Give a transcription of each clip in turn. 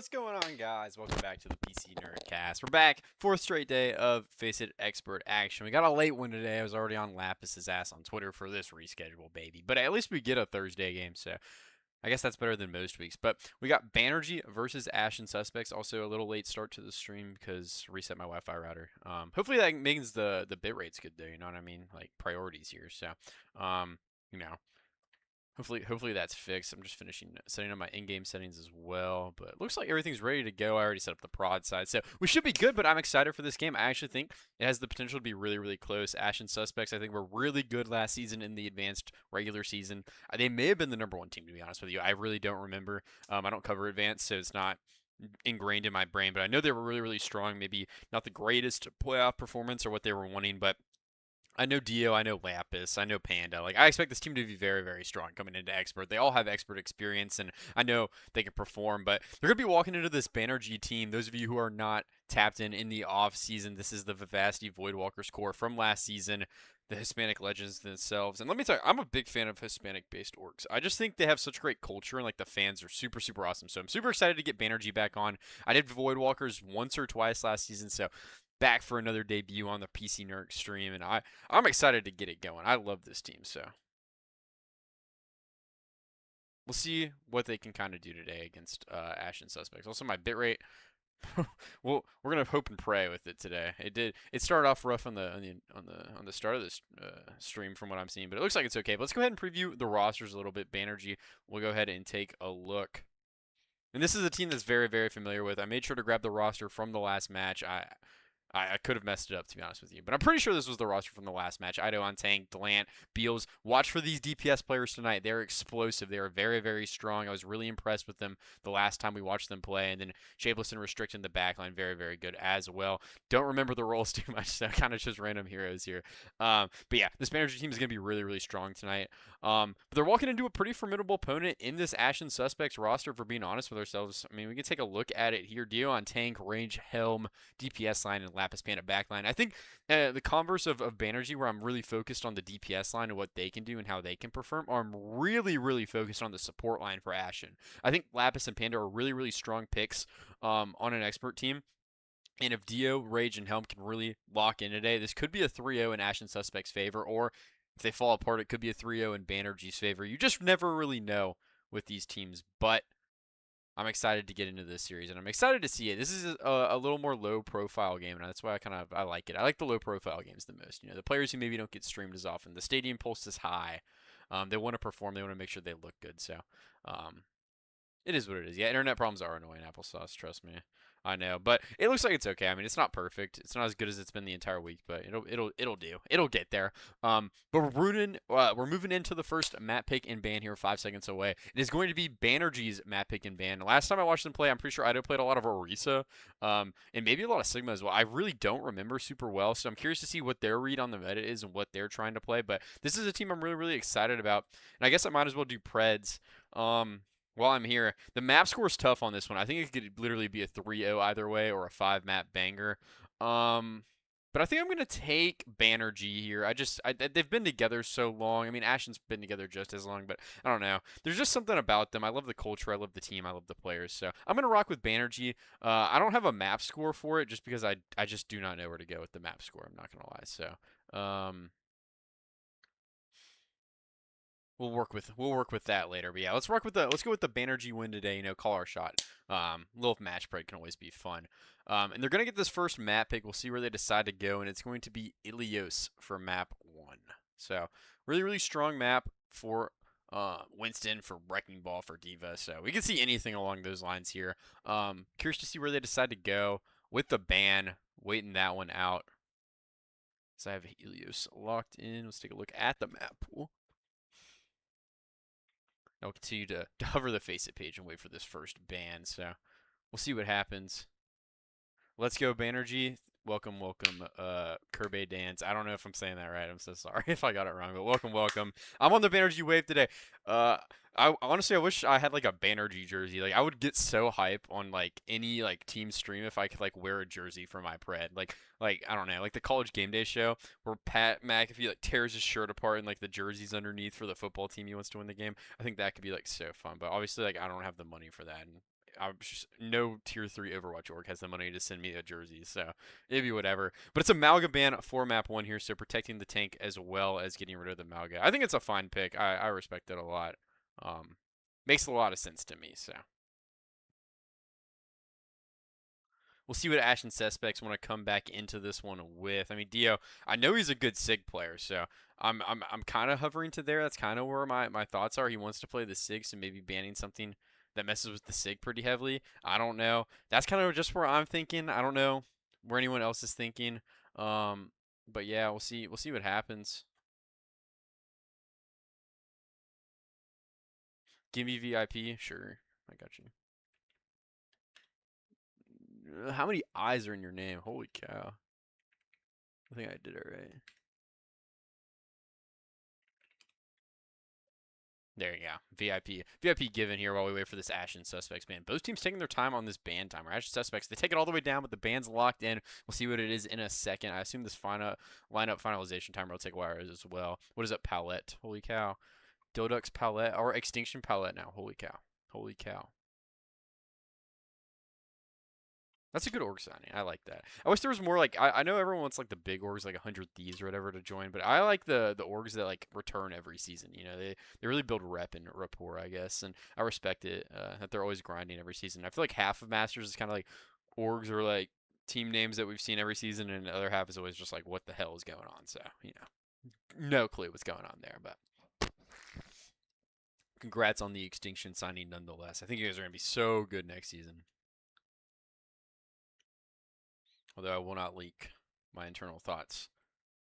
What's going on, guys? Welcome back to the PC Nerdcast. We're back, fourth straight day of FaceIt Expert action. We got a late one today. I was already on Lapis's ass on Twitter for this reschedule, baby. But at least we get a Thursday game, so I guess that's better than most weeks. But we got Bannergy versus Ashen Suspects. Also a little late start to the stream because reset my Wi-Fi router. Hopefully that means the bit rate's good though. You know what I mean? Like priorities here. So, you know. Hopefully that's fixed. I'm just finishing setting up my in-game settings as well, but it looks like everything's ready to go. I already set up the prod side, so we should be good, but I'm excited for this game. I actually think it has the potential to be really, really close. Ashen Suspects, I think, were really good last season in the advanced regular season. They may have been the number one team, to be honest with you. I really don't remember. I don't cover advanced, so it's not ingrained in my brain, but I know they were really, really strong. Maybe not the greatest playoff performance or what they were wanting, but I know Dio, I know Lapis, I know Panda. Like I expect this team to be very, very strong coming into Expert. They all have Expert experience, and I know they can perform. But they're gonna be walking into this Bannergy team. Those of you who are not tapped in the off season, this is the Vivacity Voidwalkers core from last season. The Hispanic legends themselves, and let me tell you, I'm a big fan of Hispanic-based orgs. I just think they have such great culture, and like the fans are super, super awesome. So I'm super excited to get Bannergy back on. I did Voidwalkers once or twice last season, so back for another debut on the PC Nerd stream, and I'm excited to get it going. I love this team, so we'll see what they can kind of do today against Ashen Suspects. Also, my bitrate. Well, we're gonna hope and pray with it today. It started off rough on the start of this stream from what I'm seeing, but it looks like it's okay. But let's go ahead and preview the rosters a little bit. Bannergy. We'll go ahead and take a look. And this is a team that's very, very familiar with. I made sure to grab the roster from the last match. I could have messed it up, to be honest with you. But I'm pretty sure this was the roster from the last match. Ido on tank, Delant, Beals. Watch for these DPS players tonight. They're explosive. They are very, very strong. I was really impressed with them the last time we watched them play. And then Shapeless and Restrict in the backline, very, very good as well. Don't remember the roles too much, so kind of just random heroes here. But yeah, this manager team is going to be really, really strong tonight. But they're walking into a pretty formidable opponent in this Ashen Suspects roster, if we're being honest with ourselves. I mean, we can take a look at it here. Dio on tank, range, helm, DPS line, and Lapis Panda backline. I think the converse of Bannergy, where I'm really focused on the DPS line and what they can do and how they can perform, I'm really, really focused on the support line for Ashen. I think Lapis and Panda are really, really strong picks on an expert team. And if Dio, Rage, and Helm can really lock in today, this could be a 3-0 in Ashen Suspects' favor, or if they fall apart, it could be a 3-0 in Bannergy's favor. You just never really know with these teams, but I'm excited to get into this series, and I'm excited to see it. This is a little more low-profile game, and that's why I like it. I like the low-profile games the most. You know, the players who maybe don't get streamed as often. The stadium pulse is high. They want to perform. They want to make sure they look good. So, it is what it is. Yeah, internet problems are annoying, applesauce. Trust me. I know, but it looks like it's okay. I mean, it's not perfect. It's not as good as it's been the entire week, but it'll do. It'll get there. But we're moving into the first map pick and ban here, 5 seconds away. It is going to be Bannergy's map pick and ban. Last time I watched them play, I'm pretty sure Ido played a lot of Orisa, and maybe a lot of Sigma as well. I really don't remember super well, so I'm curious to see what their read on the meta is and what they're trying to play. But this is a team I'm really, really excited about, and I guess I might as well do Preds. While I'm here, the map score is tough on this one. I think it could literally be a 3-0 either way or a 5-map banger. But I think I'm going to take Bannergy here. They've been together so long. I mean, Ashen's been together just as long, but I don't know. There's just something about them. I love the culture. I love the team. I love the players. So I'm going to rock with Bannergy. I don't have a map score for it just because I just do not know where to go with the map score. I'm not going to lie. So, we'll work with that later. But yeah, let's go with the Bannergy win today. You know, call our shot. Little match spread can always be fun. And they're gonna get this first map pick. We'll see where they decide to go, and it's going to be Ilios for map 1. So really, really strong map for Winston, for Wrecking Ball, for Diva. So we can see anything along those lines here. Curious to see where they decide to go with the ban. Waiting that one out. So I have Ilios locked in. Let's take a look at the map pool. I'll continue to hover the FaceIt page and wait for this first ban. So we'll see what happens. Let's go, Bannergy. Welcome, Kirby Dance. I don't know if I'm saying that right. I'm so sorry if I got it wrong, but welcome. I'm on the Bannergy wave today. I honestly, I wish I had like a Bannergy jersey. Like, I would get so hype on like any like team stream if I could like wear a jersey for my pred. Like I don't know, like the College Game Day show where Pat McAfee like tears his shirt apart and like the jerseys underneath for the football team he wants to win the game. I think that could be like so fun. But obviously, like I don't have the money for that. And I'm just, no tier 3 Overwatch org has the money to send me a jersey, so it'd be whatever. But it's a Malga ban for map 1 here, so protecting the tank as well as getting rid of the Malga. I think it's a fine pick. I respect it a lot. Um, Makes a lot of sense to me, so. We'll see what Ashen suspects want to come back into this one with. I mean, Dio, I know he's a good Sig player, so I'm kind of hovering to there. That's kind of where my thoughts are. He wants to play the Sig, so maybe banning something that messes with the Sig pretty heavily. I don't know. That's kind of just where I'm thinking. I don't know where anyone else is thinking. Um, but yeah, we'll see. We'll see what happens. Give me VIP, sure. I got you. How many eyes are in your name? Holy cow! I think I did it right. There you go. VIP. VIP given here while we wait for this Ashen Suspects ban. Both teams taking their time on this ban timer. Ashen Suspects, they take it all the way down, but the ban's locked in. We'll see what it is in a second. I assume this final lineup finalization timer will take a while as well. What is it? Palette. Holy cow. Dodux Palette or Extinction Palette now. Holy cow. Holy cow. That's a good org signing. I like that. I wish there was more like I know everyone wants like the big orgs like 100 Thieves or whatever to join, but I like the orgs that like return every season. You know, they really build rep and rapport, I guess, and I respect it that they're always grinding every season. I feel like half of Masters is kind of like orgs or like team names that we've seen every season, and the other half is always just like what the hell is going on. So you know, no clue what's going on there, but. Congrats on the Extinction signing nonetheless. I think you guys are going to be so good next season. Although I will not leak my internal thoughts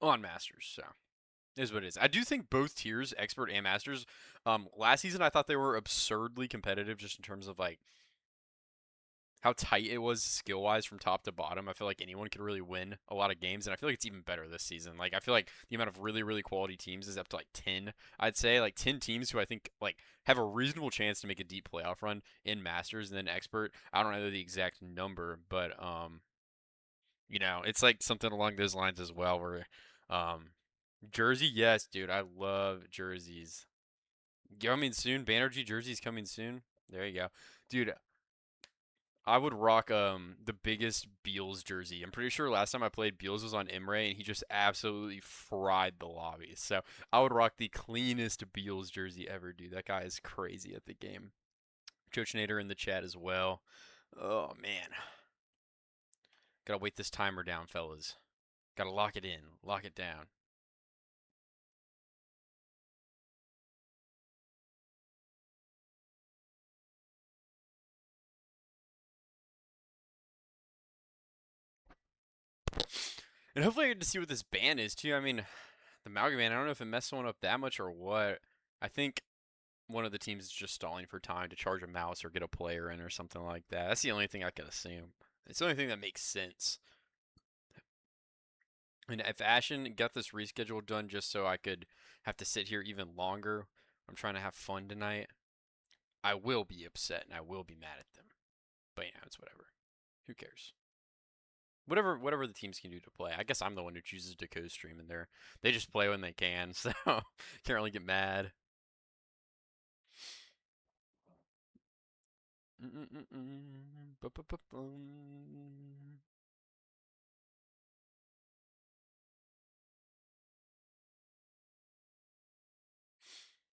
on Masters. So it is what it is. I do think both tiers, Expert and Masters, last season I thought they were absurdly competitive just in terms of like how tight it was skill wise from top to bottom. I feel like anyone could really win a lot of games, and I feel like it's even better this season. Like I feel like the amount of really quality teams is up to like 10. I'd say like 10 teams who I think like have a reasonable chance to make a deep playoff run in Masters, and then Expert. I don't know the exact number, but you know, it's like something along those lines as well. Where, um, jersey, yes, dude, I love jerseys. Coming soon, Bannergy jerseys coming soon. There you go, dude. I would rock the biggest Beals jersey. I'm pretty sure last time I played Beals was on Imre and he just absolutely fried the lobby. So I would rock the cleanest Beals jersey ever, dude. That guy is crazy at the game. Chochinator in the chat as well. Oh man, gotta wait this timer down, fellas. Gotta lock it in, lock it down. And hopefully I get to see what this ban is too. I mean, the Malga ban, I don't know if it messed someone up that much or what. I think one of the teams is just stalling for time to charge a mouse or get a player in or something like that. That's the only thing I can assume. It's the only thing that makes sense. And if Ashen got this reschedule done just so I could have to sit here even longer, I'm trying to have fun tonight, I will be upset and I will be mad at them. But yeah, it's whatever. Who cares? Whatever the teams can do to play. I guess I'm the one who chooses to co-stream, and they just play when they can, so can't really get mad.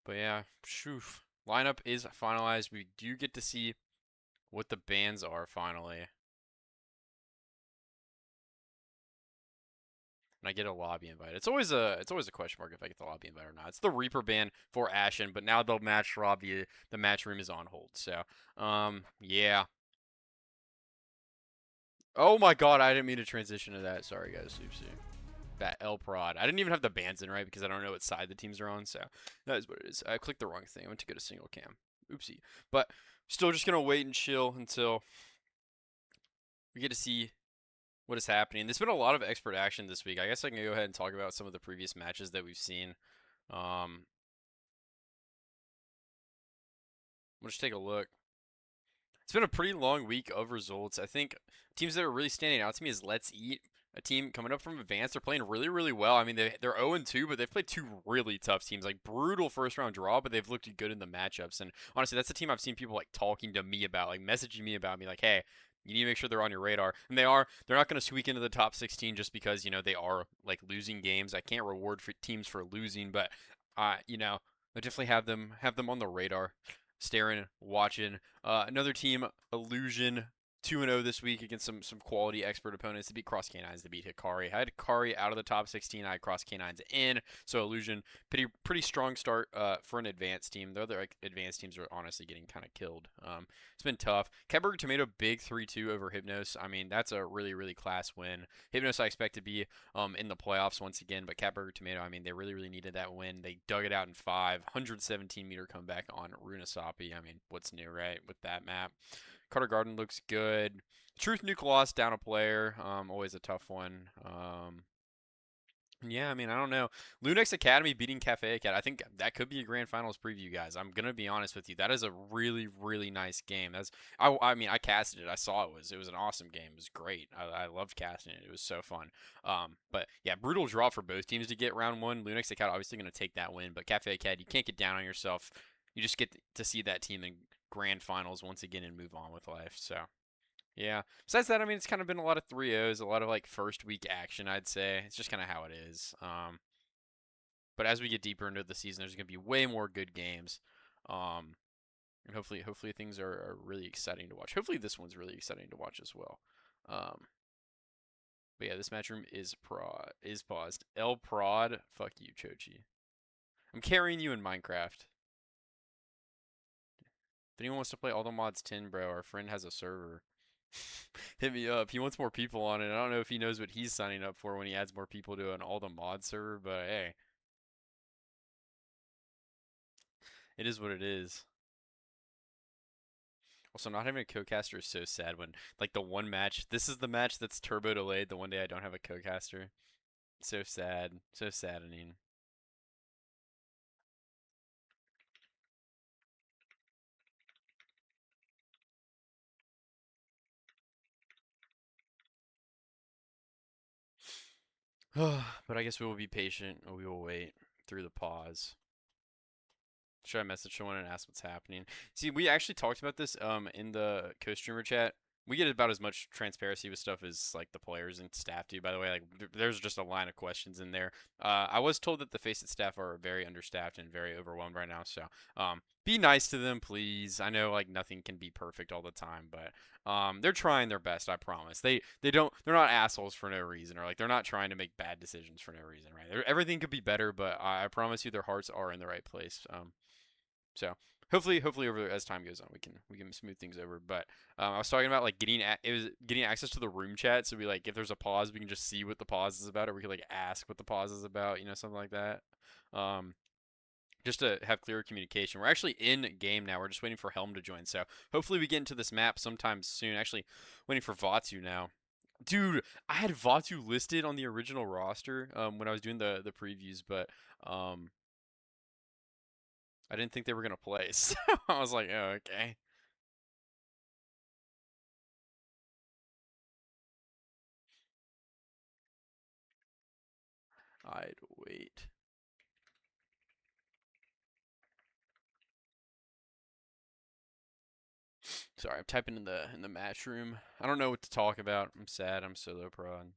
But yeah, shoof. Lineup is finalized. We do get to see what the bans are finally. And I get a lobby invite. It's always a question mark if I get the lobby invite or not. It's the Reaper ban for Ashen, but now the match room is on hold. So, yeah. Oh my god, I didn't mean to transition to that. Sorry guys, oopsie. That L prod. I didn't even have the bans in right because I don't know what side the teams are on, so that is what it is. I clicked the wrong thing. I went to go to single cam. Oopsie. But still just gonna wait and chill until we get to see what is happening. There's been a lot of expert action this week. I guess I can go ahead and talk about some of the previous matches that we've seen. We'll just take a look. It's been a pretty long week of results. I think teams that are really standing out to me is Let's Eat. a team coming up from advanced. They're playing really, really well. I mean, they're 0-2, but they've played two really tough teams, like brutal first round draw, but they've looked good in the matchups. And honestly, that's the team I've seen people like talking to me about, like messaging me about, me like, hey. You need to make sure they're on your radar, and they are. They're not going to squeak into the top 16 just because they are like losing games. I can't reward for teams for losing, but I definitely have them on the radar, staring, watching. Another team, Illusion, 2-0 this week against some quality expert opponents. To beat Cross Canines, to beat Hikari. I had Hikari out of the top 16. I had Cross Canines in. So Illusion, pretty strong start for an advanced team. The other like, advanced teams are honestly getting kind of killed. It's been tough. Catburger Tomato, big 3-2 over Hypnos. I mean, that's a really, really class win. Hypnos, I expect to be in the playoffs once again, but Catburger Tomato, I mean, they really, really needed that win. They dug it out in 5, 117-meter comeback on Runasapi. I mean, what's new, right, with that map? Carter Garden looks good. Truth Nucleus down a player. Always a tough one. Yeah, I mean, I don't know. Lunex Academy beating Cafe Academy. I think that could be a grand finals preview, guys. I'm gonna be honest with you. That is a really, really nice game. I mean, I casted it. I saw it was an awesome game. It was great. I loved casting it. It was so fun. But yeah, brutal draw for both teams to get round one. Lunex Academy obviously gonna take that win, but Cafe Academy, you can't get down on yourself. You just get to see that team in grand finals once again and move on with life. So. Yeah. Besides that, I mean, it's kind of been a lot of 3-0s, a lot of like first week action, I'd say. It's just kind of how it is. But as we get deeper into the season, there's going to be way more good games. Um, and hopefully things are really exciting to watch. Hopefully this one's really exciting to watch as well. Um, but yeah, this match room is paused. El Prod, fuck you, Chochi. I'm carrying you in Minecraft. If anyone wants to play all the mods 10, bro, our friend has a server. Hit me up. He wants more people on it. I don't know if he knows what he's signing up for when he adds more people to an all the mod server, but hey, it is what it is. Also, not having a co-caster is so sad when, like, the one match, this is the match that's turbo delayed, the one day I don't have a co-caster. So sad. So saddening. But I guess we will be patient and we will wait through the pause. Should I message someone and ask what's happening? See, we actually talked about this in the co-streamer chat. We get about as much transparency with stuff as like the players and staff do. By the way, like there's just a line of questions in there. I was told that the FaceIt staff are very understaffed and very overwhelmed right now. So be nice to them, please. I know like nothing can be perfect all the time, but they're trying their best. I promise. They're not assholes for no reason, or like they're not trying to make bad decisions for no reason, right? Everything could be better, but I promise you, their hearts are in the right place. So hopefully over as time goes on, we can smooth things over. But I was talking about like it was getting access to the room chat, so we like if there's a pause, we can just see what the pause is about, or we could like ask what the pause is about, something like that. Um, just to have clearer communication. We're actually in game now. We're just waiting for Helm to join. So hopefully we get into this map sometime soon. Actually, waiting for Vatu now. Dude, I had Vatu listed on the original roster when I was doing the previews, but um, I didn't think they were gonna play. So I was like, oh, okay. I'd wait. Sorry, I'm typing in the match room. I don't know what to talk about. I'm sad. I'm solo prod.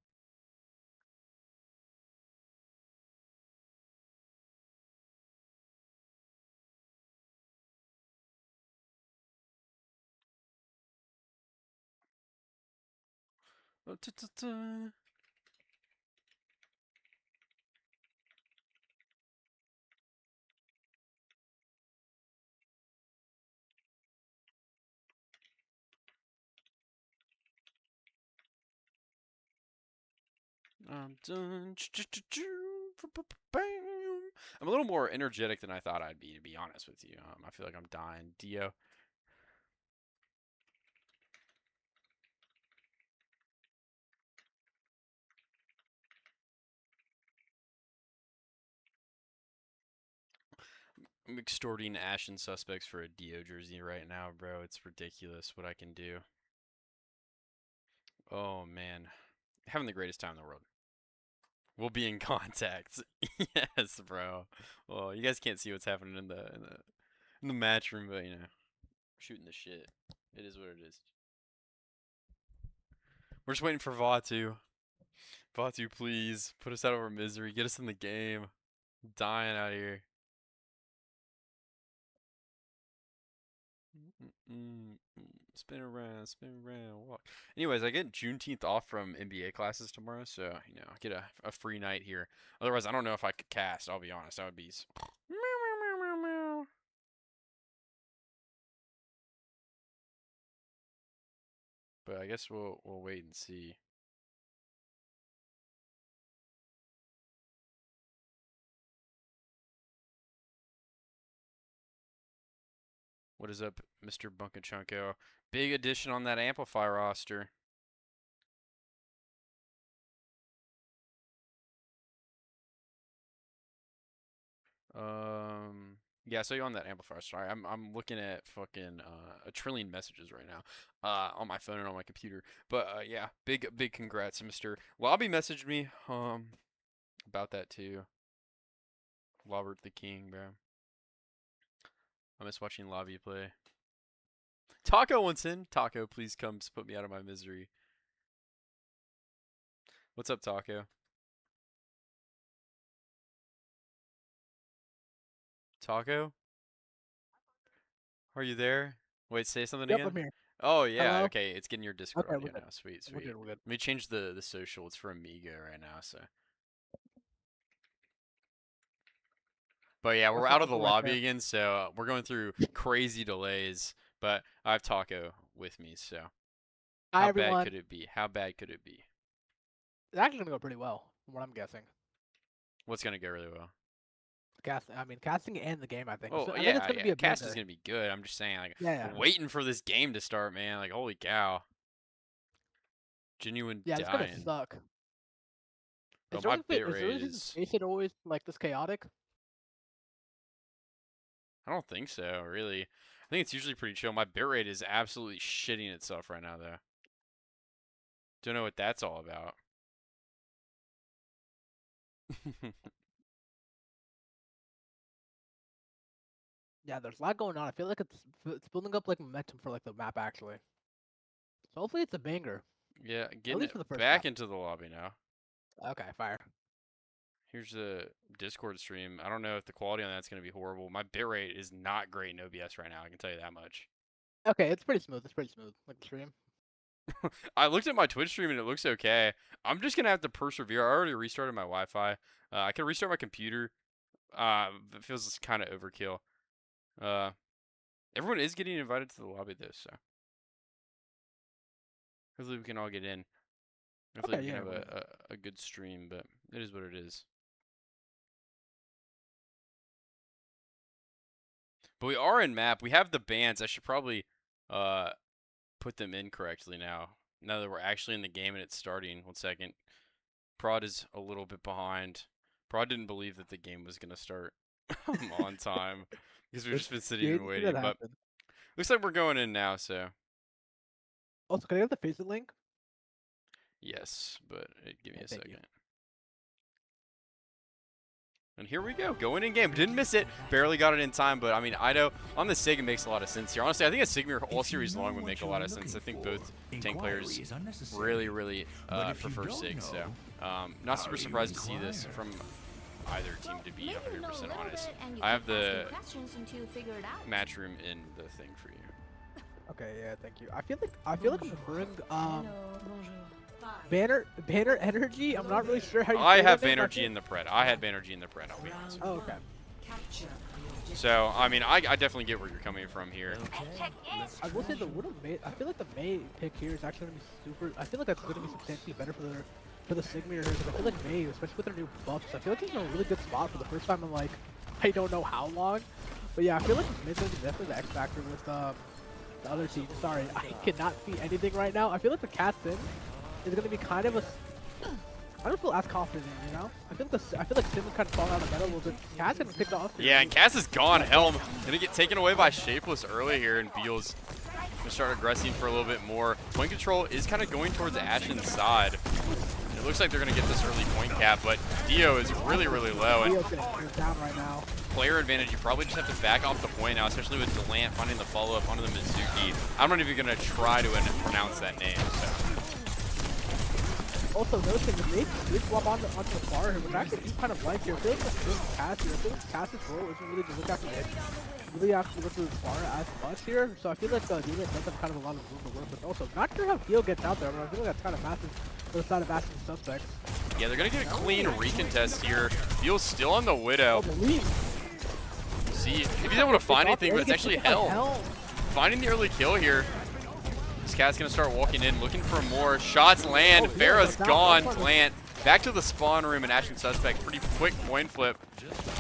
I'm done. I'm a little more energetic than I thought I'd be, to be honest with you. I feel like I'm dying. Dio. I'm extorting Ashen suspects for a Dio jersey right now, bro. It's ridiculous what I can do. Oh man. Having the greatest time in the world. We'll be in contact. Yes, bro. Well, you guys can't see what's happening in the match room, but you know, shooting the shit. It is what it is. We're just waiting for Vatu. Vatu, please put us out of our misery. Get us in the game. I'm dying out here. Spin around, walk. Anyways, I get Juneteenth off from NBA classes tomorrow, so you know, I get a free night here. Otherwise, I don't know if I could cast. I'll be honest, I would be. But I guess we'll wait and see. What is up, Mr. Bunkachunko? Big addition on that Amplify roster. Yeah, I saw you on that amplifier. Sorry, I'm looking at fucking a trillion messages right now, on my phone and on my computer. But yeah, big congrats, Mr. Lobby messaged me about that too. Robert the King, bro. I miss watching Lobby play. Taco wants in. Taco, please come put me out of my misery. What's up, Taco? Taco? Are you there? Wait, say something Yep, again? I'm here. Oh, yeah, Hello? okay, it's getting your Discord Okay, audio we're good. now. Sweet, We're sweet. good, we're good. Let me change the social. It's for Amiga right now, so. But yeah, we're That's the out of the social right lobby there. again, so we're going through crazy delays. But I have Taco with me, so Hi, how bad everyone. could it be? How bad could it be? It's actually gonna go pretty well, from what I'm guessing. What's gonna go really well? Casting and the game, I think. Oh So, I think it's yeah, gonna yeah. be a Cast is banger. gonna be good. I'm just saying, like, Yeah, yeah. waiting for this game to start, man. Like, holy cow, genuine Yeah, it's gonna dying. suck. But my bit Is rate Origins is. FaceIt always like this chaotic? I don't think so, really. I think it's usually pretty chill. My bit rate is absolutely shitting itself right now, though. Don't know what that's all about. Yeah, there's a lot going on. I feel like it's building up like momentum for like the map actually. So hopefully it's a banger, Yeah, at getting least it for the first back map. into the lobby now. Okay, fire. Here's the Discord stream. I don't know if the quality on that's going to be horrible. My bitrate is not great in OBS right now. I can tell you that much. Okay, it's pretty smooth. It's pretty smooth. Like the stream. I looked at my Twitch stream and it looks okay. I'm just going to have to persevere. I already restarted my Wi-Fi. I can restart my computer. It feels kind of overkill. Uh, everyone is getting invited to the lobby though, so hopefully we can all get in. Hopefully Okay, we can yeah. have a good stream, but it is what it is. But we are in map. We have the bans. I should probably uh put them in correctly now. Now that we're actually in the game and it's starting. 1 second. Prod is a little bit behind. Prod didn't believe that the game was gonna start on time because we've just been You sitting hate and to see that waiting. But happen. looks like we're going in now. So Also, can I get the FaceIt link? yes, but give me Yeah, a thank you. second. And here we go, going in game. Didn't miss it, barely got it in time, but I mean, Ido on the Sig, it makes a lot of sense here. Honestly, I think a Sigmar all series long would make a lot of sense. I think both tank players really prefer Sig, so not super surprised to see this from either team, to be 100% honest. I have the match room in the thing for you. Okay, yeah, thank you. I feel like I'm preferring Bannergy. I'm not really sure how you I say have that name. Bannergy in the pred. I had Bannergy in the pred, I'll be honest. Oh, okay. So, I mean, I definitely get where you're coming from here. I will say I feel like the May pick here is actually gonna be super. I feel like that's gonna be substantially better for the Sigma here, because I feel like May, especially with their new buffs, I feel like he's in a really good spot for the first time in like I don't know how long. But yeah, I feel like this May's gonna be definitely the X factor with the other team. Sorry, I cannot see anything right now. I feel like the Cat Sim is gonna be kind of a. I don't feel as confident, you know? I feel like Sim is kind of falling out of the middle a little bit. Cass gonna pick off. Yeah, and Cass is gone. Helm gonna get taken away by Shapeless early here, and Beals gonna start aggressing for a little bit more. Point control is kind of going towards Ashen's side. It looks like they're going to get this early point cap, but Dio is really, really low. And Dio's down right now. player advantage, you probably just have to back off the point now, especially with Delant finding the follow-up onto the Mizuki. I'm not even going to try to pronounce that name. So. Also, noticing the Nate did swap onto the far here, which I actually do kind of like here. I feel like the Cass here, I feel like Cass's role isn't really to look after it. Really have to look for the far as much here. So I feel like Dio does have kind of a lot of room to work with. Also, not sure how Dio gets out there, but I feel like that's kind of massive for the side of Ashen Suspects. Yeah, they're going to get a clean recontest here. Dio's still on the Widow. See if he's able to find anything, but it's actually Helm. Finding the early kill here. This cat's gonna start walking in, looking for more. Shots land. Farah's gone. Plant back to the spawn room, and Ashen Suspect. Pretty quick coin flip.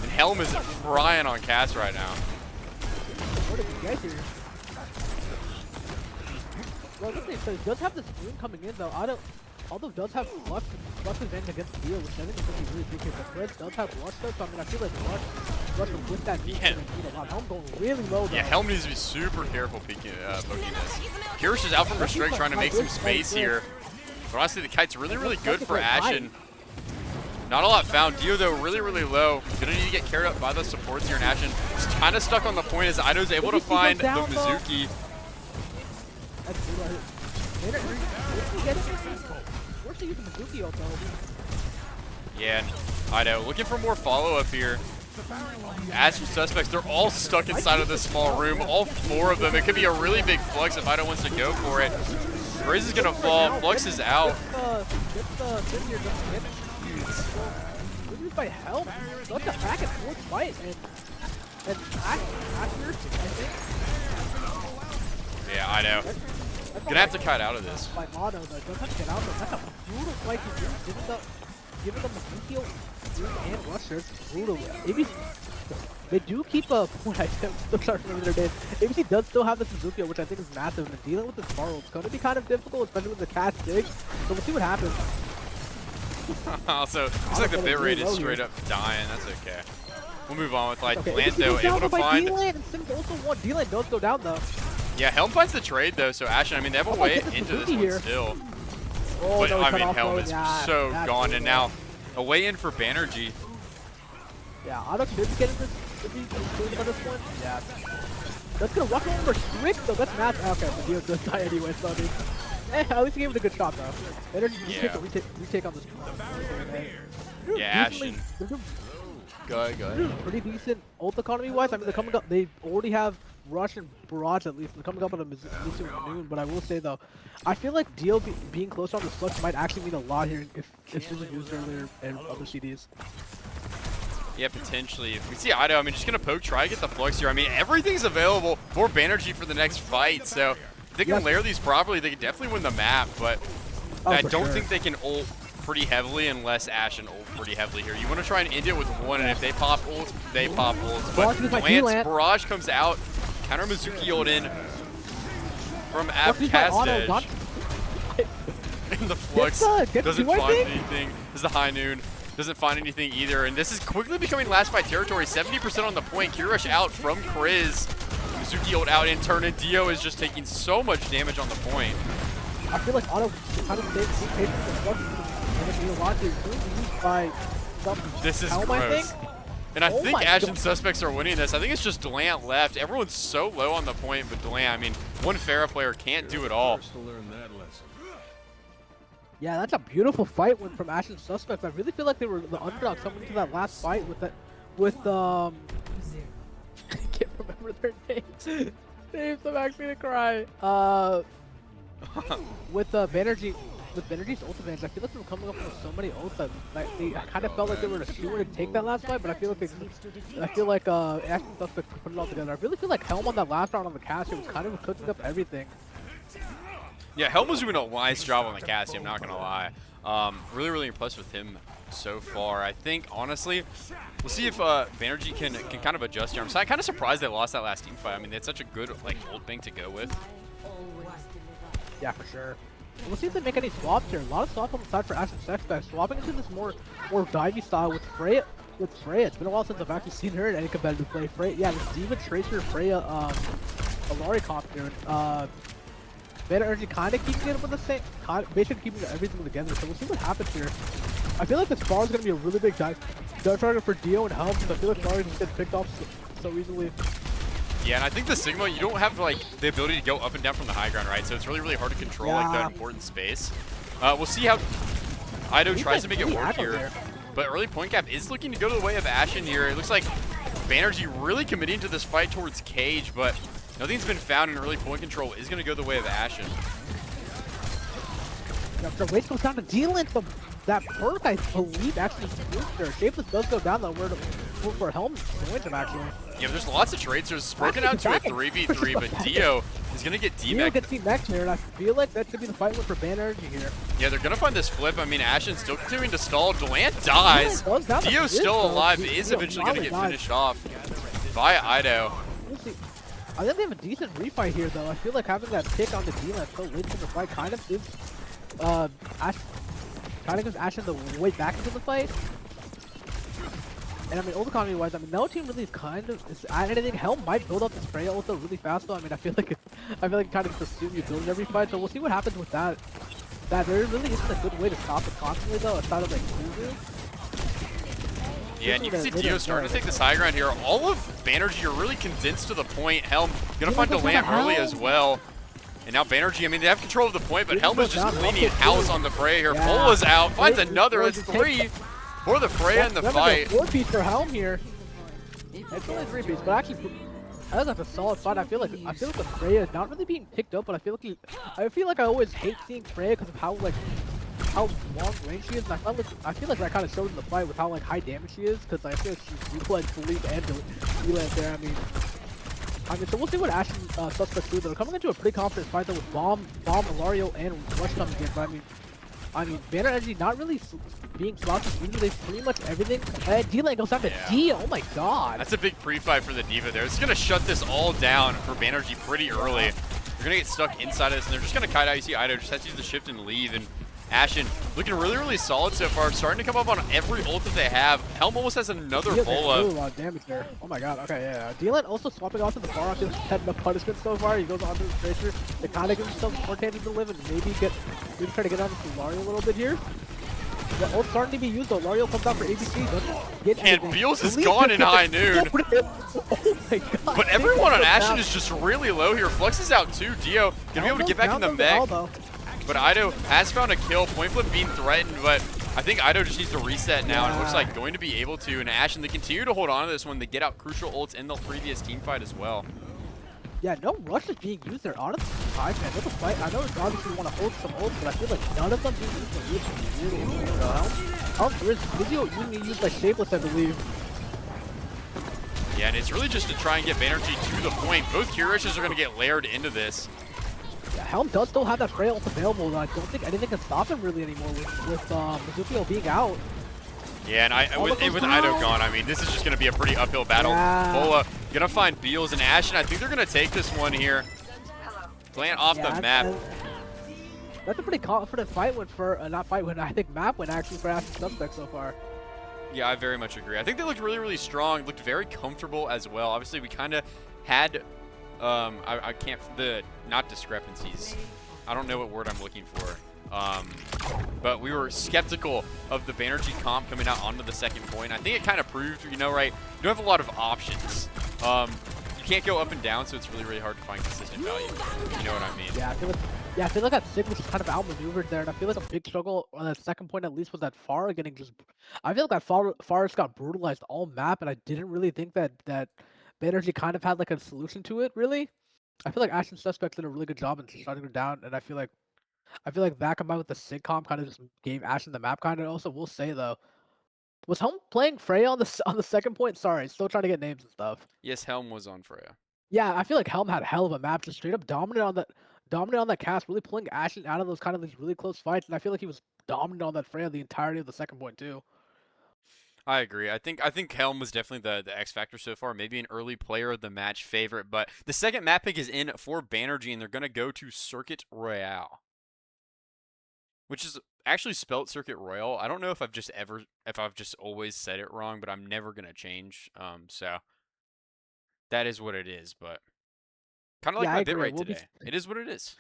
And Helm is frying on Cass right now. Where did he get here? Well, so he does have this rune coming in though. Although does have flux advantage against Dio, which I think is going to be really big here. But Fred does have rush though, so I mean I feel like rush with that needs to need a lot. Helm going really low though. Yeah, Helm needs to be super careful poking this. Kirish is out from Restrict trying to make some space here. But honestly, the kite's really, really good for Ashen. Not a lot found. Dio though really, really low. Gonna need to get carried up by the supports here in Ashen. He's kind of stuck on the point as Ido's able to find the Mizuki. That's where's he using Mizuki ult though? Yeah, and Ido looking for more follow-up here. Ashen Suspects, they're all stuck inside of this small room, all four of them. It could be a really big flux if Ido wants to go for it. Graze is gonna fall, Flux is out. Used by Helm, such a back and forth fight, and Asher, I think. Yeah, Ido. Gonna have to cut out of this. By Mono, though, does have to get out of it. That's a brutal fight to do. Giving them the Mizuki and Rusher, it's brutal. Maybe they do keep a point. I still can't remember their name. ABC does still have the Mizuki, which I think is massive, and dealing with this Sparrow is going to be kind of difficult, especially with the Cass dig. So we'll see what happens. Also, looks like the bit rate is straight up dying. That's okay. We'll move on with like Lanto able to find. D-Land and Sims also won. D-Land does go down though. Yeah, Helm finds the trade though, so Ashen, I mean, they have a way into this one still. Oh, But no, I mean, Helm is yeah, so gone, and now a way in for Bannergy. Yeah, Otto should be getting this if he's doing on this one. Yeah. That's gonna walk over Restrict though. That's not okay, but Dio does die anyway, so I mean, at least he gave it a good shot though. Bannergy retake on this. Yeah, Ashen. Go ahead. Pretty decent ult economy wise. I mean, they're coming up. They already have Rush and Barrage at least. They're coming up on a Mizuki Noon. But I will say though, I feel like Dio being close on the Flux might actually mean a lot here if this was used earlier in other CDs. Yeah, potentially. If we see Ido, I mean, just gonna poke, try to get the Flux here. I mean, everything's available for Bannergy for the next fight. So if they can layer these properly, they can definitely win the map. But I don't think they can ult pretty heavily unless Ashen ult pretty heavily here. You want to try and end it with one, and if they pop ults, they pop ults. But Lance Barrage comes out, counter Mizuki ult in from Castage. And the Flux doesn't find anything. This is the High Noon. Doesn't find anything either. And this is quickly becoming last fight territory. 70% on the point. Kirish out from Kriz. Mizuki ult out in turn, and Dio is just taking so much damage on the point. I feel like Otto kind of saved the Flux. By this is Helm, gross. And I think Ashen Suspects are winning this. I think it's just Delant left. Everyone's so low on the point, but Delant, I mean, one Farah player can't do it all. Yeah, that's a beautiful fight win from Ashen Suspects. I really feel like they were the underdog coming into that last fight with I can't remember their names. Names, I'm actually gonna cry. With Bannergy. With Bannergy's ult advantage, I feel like they were coming up with so many ults that they kind of felt like they were sure to take that last fight, but I feel like Ashen Suspect put it all together. I really feel like Helm on that last round on the Cassie was kind of cooking up everything. Yeah, Helm was doing a nice job on the Cassie, I'm not gonna lie. Really, really impressed with him so far. I think honestly, we'll see if Bannergy can kind of adjust here. I'm kind of surprised they lost that last team fight. I mean, they had such a good like ult bank to go with. Yeah, for sure. We'll see if they make any swaps here. A lot of swaps on the side for Ashen Suspects. Swapping into this more divey style with Freya. It's been a while since I've actually seen her in any competitive play. Freya, yeah, this Diva Tracer Freya Alari comp here. Bannergy kind of keeping it with the same, basically keeping everything together. So we'll see what happens here. I feel like this bar is gonna be a really big dive target for Dio and Helm, because I feel like Bar just gets picked off so easily. Yeah, and I think the Sigma, you don't have like the ability to go up and down from the high ground, right? So it's really, really hard to control like that important space. We'll see how Ido tries to make it work here. But early point gap is looking to go to the way of Ashen here. It looks like Bannergy really committing to this fight towards Cage, but nothing's been found, and early point control is going to go the way of Ashen. The weight goes down to D-Link. That perk, I believe, actually used her. Shapeless does go down, though. We're for Helm joins him, actually. Yeah, there's lots of trades. There's broken out to a 3v3, but Dio is going to get Dio D-Mac. gets D-Mac here, and I feel like that could be the fight win for Bannergy here. Yeah, they're going to find this flip. I mean, Ashen's still continuing to stall. Delant dies. Dio's still alive. Is eventually going to get finished off by Ido. I think they have a decent refight here, though. I feel like having that pick on the D-Link so late in the fight kind of gives Ashen the way back into the fight. And I mean, ult economy wise, I mean, no team really kind of is at anything. Helm might build up the spray ulta really fast, though. I mean, I feel like it kind of just assume you build every fight, so we'll see what happens with that. That there really isn't a good way to stop it constantly, though, outside of like Kuzu. Yeah, and you can see Dio starting to take this high ground here. All of Bannergy are really condensed to the point. Helm gonna find Delant early as well. And now Bannergy, I mean, they have control of the point, but Helm is just cleaning house on the Fray here. Bola's out, finds another. It's 3 for the Freya in the fight. 4-piece for Helm here. It's only 3-piece, but actually, that's like a solid fight. I feel like the Freya is not really being picked up, but I feel like I always hate seeing Freya because of how long range she is. And I feel like that kind of shows in the fight with how like high damage she is, because I feel like she's reflex, believe, and Delant there. I mean, so we'll see what Ashen suspects do. They're coming into a pretty confident fight though with Bomb, Ilario, and Rush coming in. But I mean, Bannergy not really being slouched. Usually pretty much everything. And D-Lane goes down to D. Oh my god. That's a big pre-fight for the D.Va there. It's going to shut this all down for Bannergy pretty early. They're going to get stuck inside of this, and they're just going to kite out. You see Ido just has to use the shift and leave, and Ashen looking really, really solid so far. Starting to come up on every ult that they have. Helm almost has another Bola. A lot of damage there. Oh my god. Okay, yeah. D-Lane also swapping off to the far. I feel like he's had enough punishment so far. He goes on to the Tracer. They kind of give himself more chances to live and maybe try to get on to Lario a little bit here. The ult starting to be used though. Lario comes out for ABC. Doesn't get anything. And Beals is gone in high noon. Oh my god. But everyone on Ashen is just really low here. Flux is out too. Dio gonna be able to get back in the mech. But Ido has found a kill. Point flip being threatened, but I think Ido just needs to reset now, and it looks like going to be able to. And Ashen, they continue to hold on to this one. They get out crucial ults in the previous team fight as well. Yeah, no rush is being used there. Honestly, I know the fight. I know obviously you want to hold some ults, but I feel like none of them being used for really there is video using used like Shapeless, I believe. Yeah, and it's really just to try and get Bannergy to the point. Both Kirishes are going to get layered into this. Yeah, Helm does still have that spray ult available, and I don't think anything can stop him really anymore with Mizukio being out. Yeah, and with Ido gone, I mean, this is just going to be a pretty uphill battle. Yeah. Bola going to find Beals and Ashen. I think they're going to take this one here. Plant off the map. That's a pretty confident fight win for, not fight win, I think map win actually for Ashen Suspect so far. Yeah, I very much agree. I think they looked really, really strong. Looked very comfortable as well. Obviously, we kind of had, I can't, not discrepancies. I don't know what word I'm looking for. But we were skeptical of the Bannergy comp coming out onto the second point. I think it kind of proved, you know, right, you don't have a lot of options. You can't go up and down, so it's really, really hard to find consistent value. You know what I mean? Yeah, I feel like that Sig was just kind of outmaneuvered there, and I feel like a big struggle on that second point at least was that Pharah getting just. I feel like that Pharah just got brutalized all map, and I didn't really think that Bannergy kind of had like a solution to it. Really, I feel like Ashen Suspect did a really good job in shutting her down, and I feel like that combined with the Sig comp kind of just gave Ashen the map kind of. Also, we'll say though, was Helm playing Freya on the second point? Sorry, still trying to get names and stuff. Yes, Helm was on Freya. Yeah, I feel like Helm had a hell of a map, just straight up dominant on that cast, really pulling Ashen out of those kind of these really close fights, and I feel like he was dominant on that Freya the entirety of the second point too. I agree. I think Helm was definitely the X factor so far. Maybe an early player of the match favorite, but the second map pick is in for Bannergy, and they're gonna go to Circuit Royale, which is actually spelt Circuit Royale. I don't know if I've just always said it wrong, but I'm never gonna change. So that is what it is, but kind of like my bit right today. It is what it is.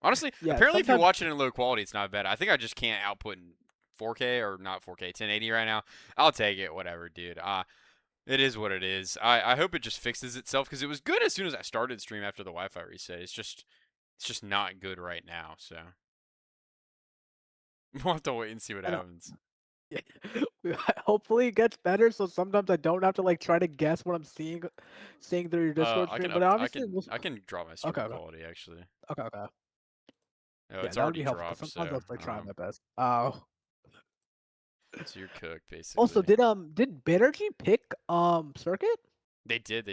Honestly, Yeah, apparently if you sometimes. watch it in low quality, it's not bad. I think I just can't output in 4K or not 4K, 1080 right now. I'll take it, whatever, dude. It is what it is. I hope it just fixes itself because it was good as soon as I started stream after the Wi-Fi reset. It's just not good right now. So we'll have to wait and see what I don't. happens. Yeah. Hopefully it gets better, so sometimes I don't have to like try to guess what I'm seeing through your Discord I can stream. up But I obviously, can I can draw my stream okay, okay, quality actually. okay, okay. Oh, Yeah, it's that would already be helpful because dropped. sometimes So I was like trying um my best. so you're cooked Also, basically. did Bannergy pick Circuit? They did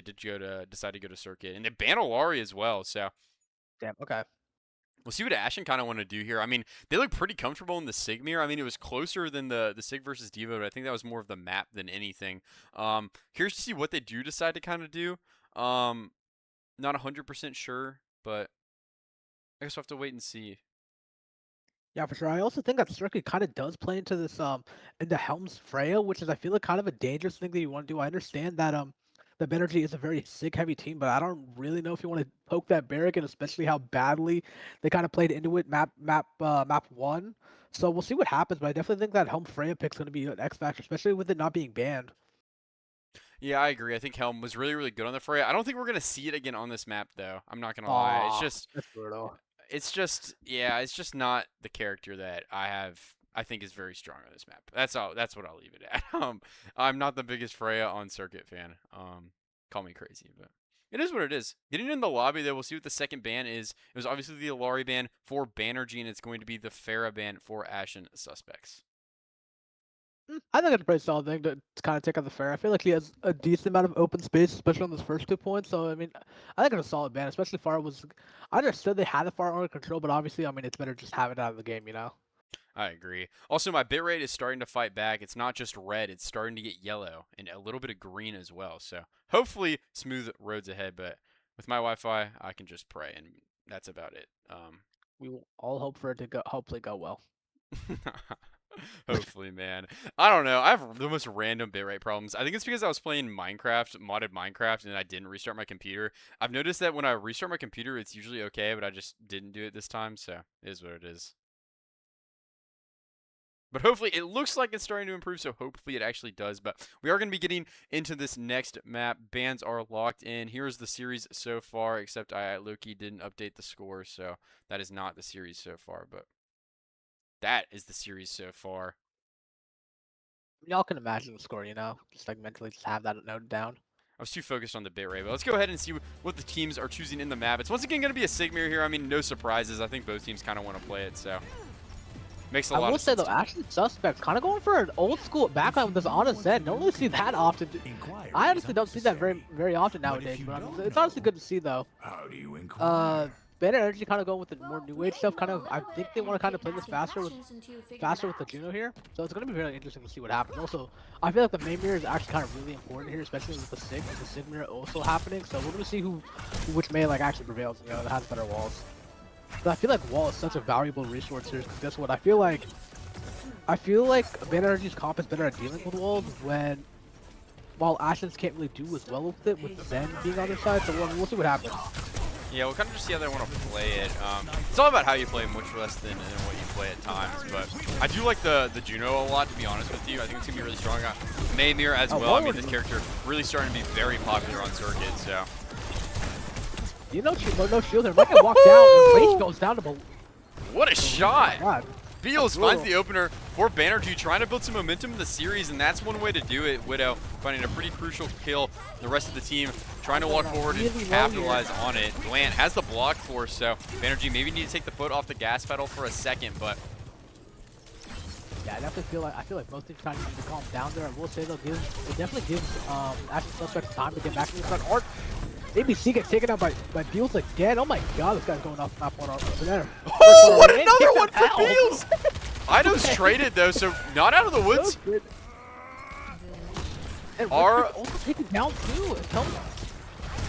decide to go to circuit and they ban Olari as well. So Damn. Okay. we'll see what Ashen kind of want to do here. I mean, they look pretty comfortable in the Sigmir. I mean, it was closer than the Sig versus Diva, but I think that was more of the map than anything. Here's to see what they do decide to kind of do. Not 100% sure, but I guess we'll have to wait and see. Yeah, for sure. I also think that Circuit kind of does play into this into Helm's Freya, which is I feel like kind of a dangerous thing that you want to do. I understand that the Bannergy is a very sig heavy team, but I don't really know if you want to poke that Barrack, especially how badly they kind of played into it map one. So we'll see what happens, but I definitely think that Helm Freya pick's going to be an X factor, especially with it not being banned. Yeah, I agree. I think Helm was really, really good on the Freya. I don't think we're gonna see it again on this map, though. I'm not gonna lie. It's Aw, just that's brutal. yeah, it's just not the character that I think is very strong on this map. That's all. That's what I'll leave it at. I'm not the biggest Freya on circuit fan. Call me crazy, but it is what it is. Getting in the lobby, though, we'll see what the second ban is. It was obviously the Alari ban for Bannergy, and it's going to be the Pharah ban for Ashen Suspects. I think it's a pretty solid thing to kind of take on the fair. I feel like he has a decent amount of open space, especially on those first 2 points. So I mean, I think it's a solid ban, especially Far was. I understood they had the Far under control, but obviously, I mean, it's better just have it out of the game, you know. I agree. Also, my bitrate is starting to fight back. It's not just red; it's starting to get yellow and a little bit of green as well. So hopefully, smooth roads ahead. But with my Wi-Fi, I can just pray, and that's about it. We will all hope for it to go, hopefully go well. Hopefully, man. I don't know. I have the most random bitrate problems. I think it's because I was playing Minecraft, modded Minecraft, and I didn't restart my computer. I've noticed that when I restart my computer, it's usually okay, but I just didn't do it this time, so it is what it is. But hopefully, it looks like it's starting to improve, so hopefully it actually does. But we are going to be getting into this next map. Bans are locked in. Here's the series so far, except Loki didn't update the score, so that is not the series so far. But that is the series so far. Y'all can imagine the score, you know, just like mentally just have that noted down. I was too focused on the bitrate, but let's go ahead and see what the teams are choosing in the map. It's once again going to be a Sigmir here. I mean, no surprises. I think both teams kind of want to play it, so makes a I lot will of say sense. though, Ashen Suspects kind of going for an old school backline with this Ana Zen. Don't really see that often. I honestly don't see that very often nowadays. But it's honestly good to see though. Bannergy kind of going with the more new age stuff. Kind of, I think they want to kind of play this faster with the Juno here. So it's going to be really interesting to see what happens. Also, I feel like the main mirror is actually kind of really important here, especially with the Sig mirror also happening. So we're going to see which May like actually prevails. You know, that has better walls. But I feel like wall is such a valuable resource here. Because guess what? I feel like Bannergy's comp is better at dealing with walls while Ashen's can't really do as well with it, with Zen being on their side. So we'll see what happens. Yeah, we'll kind of just see how they want to play it. It's all about how you play much less than what you play at times. But I do like the Juno a lot, to be honest with you. I think it's going to be really strong. Maymir as well. I mean, this character really starting to be very popular on circuit, so. You know, no shield there. Might get walked down, and Rage goes down to below. What a shot! God. Beals finds the opener for Bannergy, trying to build some momentum in the series, and that's one way to do it. Widow finding a pretty crucial kill. The rest of the team trying to walk forward and capitalize on it. Glant has the block force, so Bannergy maybe need to take the foot off the gas pedal for a second, but yeah, I definitely feel like most teams kind of need to calm down there. I will say though, it definitely gives Ashen Suspects time to get back into the front. Art, maybe C gets taken out by Beals again. Oh my god, this guy's going off map one over there. oh, what another one for Beals! Ido's traded though, so not out of the woods. And Our also taken down too.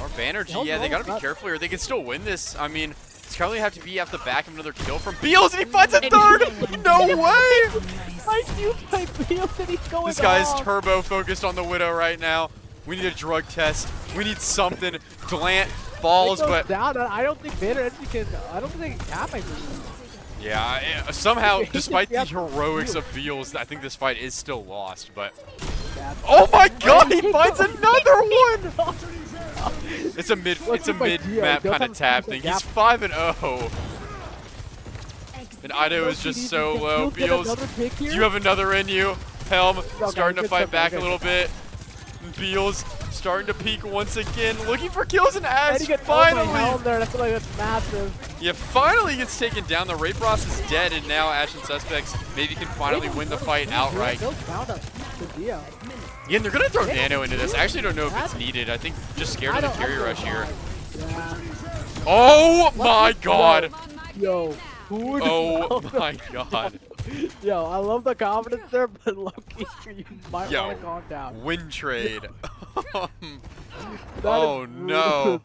Or Bannergy, yeah, they gotta be careful here. They can still win this. I mean, it's probably have to be off the back of another kill from Beals, and he finds a third! No way! I do play Beals, and he's going This guy's off. turbo focused on the Widow right now. We need a drug test. We need something. Glant falls, goes but down. I don't think Bannergy can. I don't think they can cap it. yeah, somehow, despite the Yep. heroics of Beals, I think this fight is still lost. But Yeah. oh my God, he finds another one. It's a mid map kind of tap thing. He's 5-0. And Ido is just so low. Beals, do you have another in you? Helm starting to fight back a little bit. Beals starting to peak once again, looking for kills, and Ash finally. There. I feel like that's massive. Yeah, finally gets taken down. The Raid Boss is dead, and now Ashen Suspects maybe can finally win the fight outright. Yeah, and they're gonna throw Nano into this. I actually don't know if it's needed. I think just scared of the carry rush here. Oh my God! Yo. Oh my God. Yo, I love the confidence there, but low-key, you might want to calm down. Win trade. Oh no.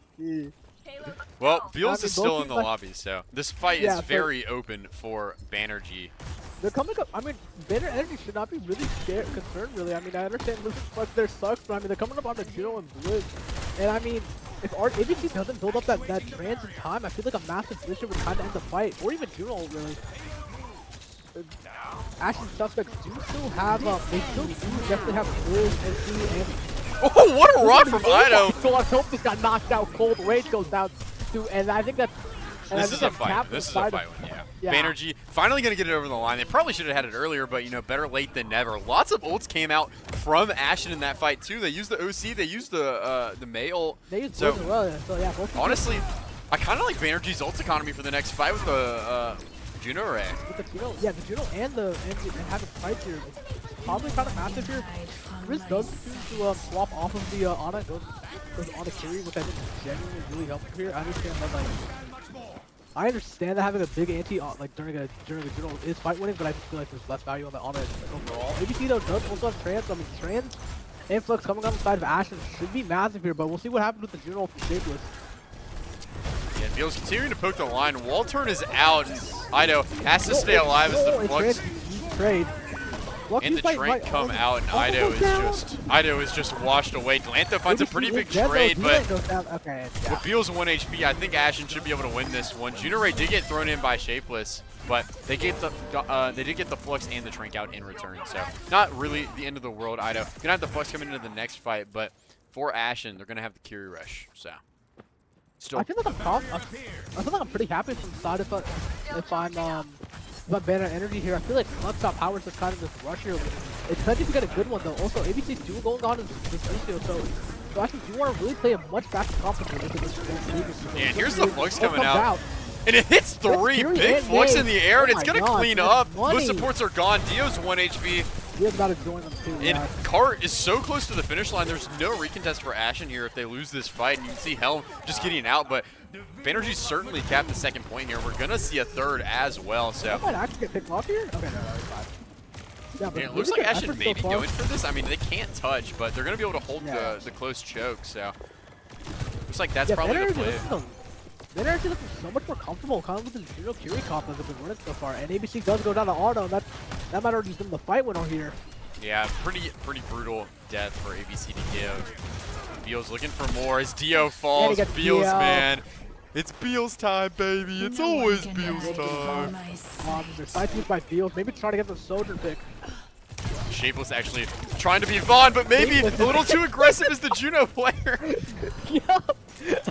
Well, Beals is still in the lobby, so this fight is very open for Bannergy. They're coming up. I mean, Bannergy should not be really concerned, really. I mean, I understand losing Flex there sucks, but I mean, they're coming up on the Juno and Blitz. And I mean, if our ABC doesn't build up that trans in time, I feel like a massive vision would kind of end the fight, or even Juno, really. Ashen Suspects do still have, they still do definitely have Blitz and C and... Oh, what a rock from Ido! So I hope this got knocked out cold. Rage goes down too, and I think that's... This is a fight. This is a fight one, yeah. Bannergy finally going to get it over the line. They probably should have had it earlier, but, you know, better late than never. Lots of ults came out from Ashen in that fight, too. They used the OC. They used the Mei ult. They used both as well, yeah. So, yeah, honestly, I kind of like Bannergy's ult economy for the next fight with the Juno Array. With the Juno, yeah, the Juno and having fights here. It's probably kind of massive here. Riz does choose to swap off of the Ana, goes on a carry, which I think is genuinely really helpful here. I understand that, like, I understand that having a big anti like during a Juno is fight winning, but I just feel like there's less value on the Ana overall. ABC though does also have trans. I mean, trans influx coming on the side of Ashen should be massive here, but we'll see what happens with the Juno from Shapeless. Yeah, Beals continuing to poke the line. Wall turn is out. Ido has to stay alive as the Flux and the Trank come out, and Ido is just washed away. Glantha finds a pretty big trade, but with Beals 1 HP, I think Ashen should be able to win this one. Junoray did get thrown in by Shapeless, but they did get the Flux and the Trank out in return, so not really the end of the world. Ido gonna have the Flux coming into the next fight, but for Ashen, they're gonna have the Curie Rush, so. I feel like I'm pretty happy from the side if I'm Bannergy here. I feel like Nonstop Powers is kind of this rush here. It's plenty to get a good one though. Also, ABC's dual going on is this ratio, so I think you want to really play a much faster competition with this. Yeah, and here's the Flux coming out. And it hits 3, big Flux in the air, and it's gonna clean up. Most supports are gone. Dio's 1 HP. Dio's about to join them too. And Cart is so close to the finish line. There's no recontest for Ashen here if they lose this fight. And you can see Helm just getting out, but Bannergy certainly capped the second point here. We're gonna see a third as well. So. That might actually get picked off here. Okay, no, it's fine. Yeah, but it looks like Ashen may be going for this. I mean, they can't touch, but they're gonna be able to hold the close choke. So looks like that's probably the play. Bannergy looking so much more comfortable, kind of with the Juno Curie comp that they've been running so far. And ABC does go down to auto, and that might already been the fight winner here. Yeah, pretty brutal death for ABC to give. Beals looking for more as Dio falls. Beals, man. It's Beals time, baby. It's always Beals time. There's side piece by Beals. Maybe trying to get the soldier pick. Shapeless actually trying to be Vaughn, but maybe a little too aggressive as the Juno player. Yup.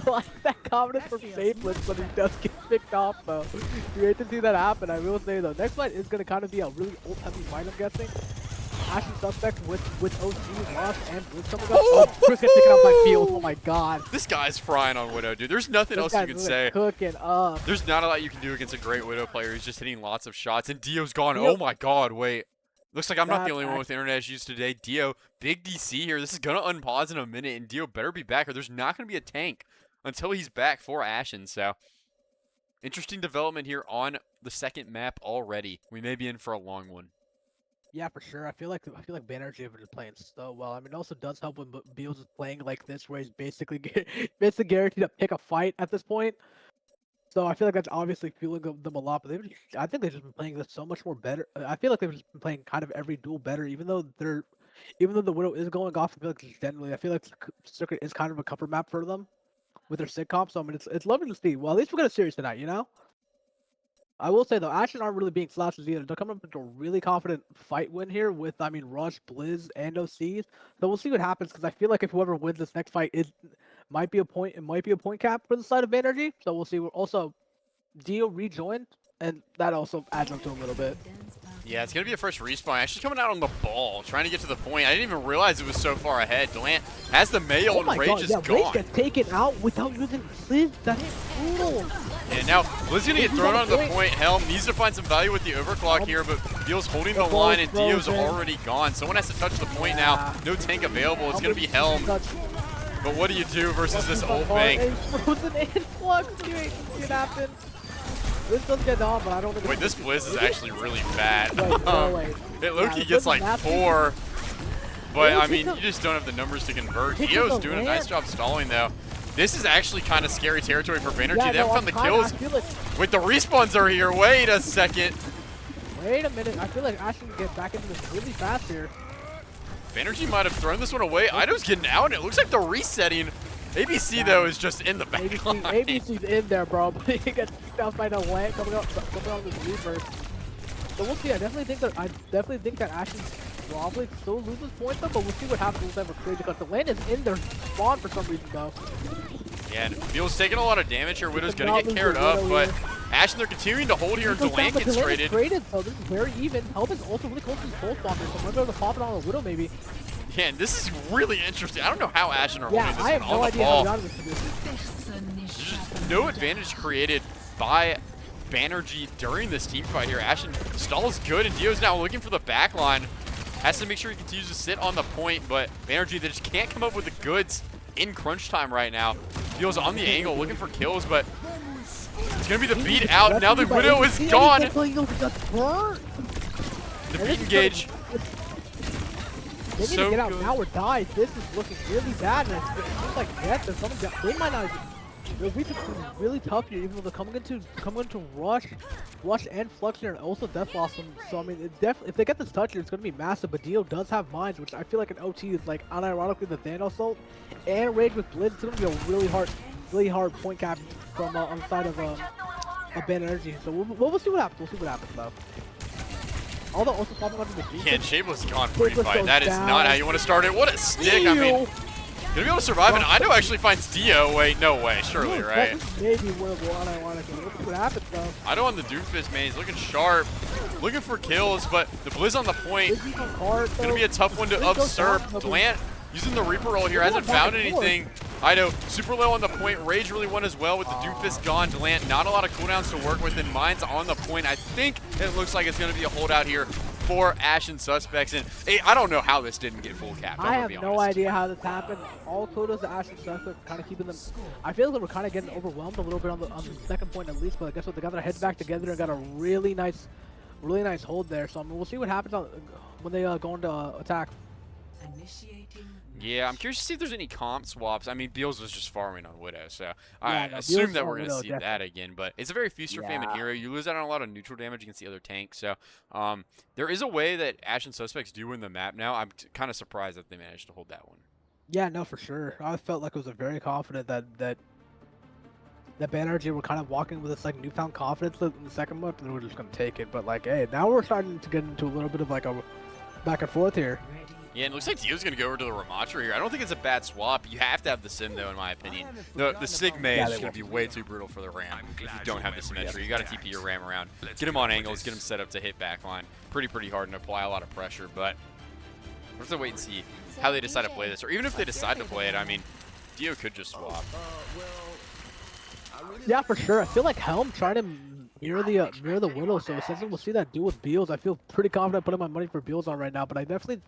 I like that confidence from Shapeless, but he does get picked off though. You hate to see that happen, I will say though. Next fight is going to kind of be a really ult heavy fight, I'm guessing. Ashen Suspect with OC lost and Blitz coming up. Oh, Chris gets taken out by Field. Oh my god. This guy's frying on Widow, dude. There's nothing else you can say. Cooking up. There's not a lot you can do against a great Widow player who's just hitting lots of shots. And Dio's gone. Oh my god, wait. Looks like I'm not the only one with internet issues today. Dio, big DC here. This is going to unpause in a minute, and Dio better be back, or there's not going to be a tank until he's back for Ashen. So, interesting development here on the second map already. We may be in for a long one. Yeah, for sure. I feel like Bannergy is playing so well. I mean, it also does help when Beals is playing like this, where he's basically guaranteed to pick a fight at this point. So I feel like that's obviously fueling them a lot. But I think they've just been playing this so much more better. I feel like they've just been playing kind of every duel better, even though the Widow is going off. I feel like the circuit is kind of a cover map for them. with their sitcom. So I mean, it's lovely to see. Well, at least we got a series tonight, you know. I will say though, Ashen aren't really being slouches either. They're coming up with a really confident fight win here with, I mean, Rush, Blizz, and OCs. So we'll see what happens because I feel like if whoever wins this next fight, it might be a point. It might be a point cap for the side of Bannergy. So we'll see. Also, Dio rejoined, and that also adds up to a little bit. Yeah, it's going to be a first respawn. Actually coming out on the ball, trying to get to the point. I didn't even realize it was so far ahead. Delant has the mail, Oh and my Rage god, is yeah, gone. Rage gets taken out without using Blizz. That's brutal. And now Blizz going to get thrown onto the point. Helm needs to find some value with the overclock here, but Dio's holding the line, and Dio's already gone. Someone has to touch the point now. No tank available. It's going to be Helm. But what do you do versus this ult bank? Frozen influx. You ain't see it happen. This does get on, but I don't think. Wait, this Blizz is actually really bad. Wait. It Loki gets like 4, but I mean, you just don't have the numbers to convert. Dio's doing a nice job stalling though. This is actually kind of scary territory for Bannergy. Yeah, They haven't found the kills. Wait, the respawns are here. Wait a second. Wait a minute. I feel like Ashen can get back into this really fast here. Bannergy might have thrown this one away. Ido's getting out, and it looks like they're resetting. ABC, though, is just in the back line. ABC's in there, bro, but he gets kicked out by the land coming on this reverse. So we'll see. I definitely think that Ashen probably still loses points though, but we'll see what happens with them crazy because the land is in their spawn for some reason though. Yeah, and Beal's taking a lot of damage here. Widow's gonna get carried up, but Ashen, they're continuing to hold here until Delant gets traded. So this is very even. Help is also really close to his full spawn here, so I'm gonna pop it on a Widow maybe. Yeah, and this is really interesting. I don't know how Ashen are holding this I have on no the idea ball. how he got in this position. There's just no advantage created by Bannergy during this team fight here. Ashen stalls good, and Dio's now looking for the back line. Has to make sure he continues to sit on the point, but Bannergy, they just can't come up with the goods in crunch time right now. Dio's on the angle looking for kills, but it's going to be the beat out. Now the Widow is gone. The beat engage. They need to get out now or die. This is looking really bad, and it seems like death. There's something that they might not. They'll be really tough here, even though they're coming into rush and flux here, and also death loss them. So I mean, it definitely if they get this touch here, it's gonna be massive. But Dio does have mines, which I feel like an OT is like unironically the Thanos ult, and Rage with Blitz. It's gonna be a really hard point cap from on the side of Bannergy. So we'll see what happens. We'll see what happens though. Although also popping onto the beat. Yeah, Shameless gone pretty fight. That is not how you want to start it. What a stick! Ew. I mean, gonna be able to survive, and Ido actually finds Dio. Wait, no way, surely, right? Maybe winnable unironically. We'll see what happens though. Ido on the Doomfist, man. He's looking sharp, looking for kills, but the Blizz on the point. Gonna be a tough one to usurp. Delant using the Reaper roll here, hasn't found anything. Ido super low on the point. Rage really won as well with the Doomfist gone. Delant not a lot of cooldowns to work with, and Mines on the point. I think it looks like it's gonna be a holdout here for Ashen Suspects, and hey, I don't know how this didn't get full cap. I have no idea how this happened. All kudos to Ashen Suspects, kind of keeping them. I feel like we're kind of getting overwhelmed a little bit on the second point at least, but I guess what, they got their heads back together and got a really nice hold there. So I mean, we'll see what happens when they go into attack. Yeah, I'm curious to see if there's any comp swaps. I mean, Beals was just farming on Widow, so I assume that we're going to see that again. But it's a very feast or famine hero. You lose out on a lot of neutral damage against the other tanks. So there is a way that Ashen Suspects do win the map now. I'm kind of surprised that they managed to hold that one. Yeah, no, for sure. I felt like it was a very confident that Bannergy were kind of walking with this like newfound confidence in the second month, and we were just going to take it. But like, hey, now we're starting to get into a little bit of like a back and forth here. Yeah, and it looks like Dio's going to go over to the Ramatra here. I don't think it's a bad swap. You have to have the Sim, though, in my opinion. The Sig Mage is going to be way too brutal for the Ram if you don't have the symmetry. You got to TP your Ram around. Get him on angles, get him set up to hit backline. Pretty hard and apply a lot of pressure, but we'll have to wait and see how they decide to play this. Or even if they decide to play it, I mean, Dio could just swap. Yeah, for sure. I feel like Helm trying to mirror the Widow, so essentially we'll see that deal with Beals. I feel pretty confident putting my money for Beals on right now, but I definitely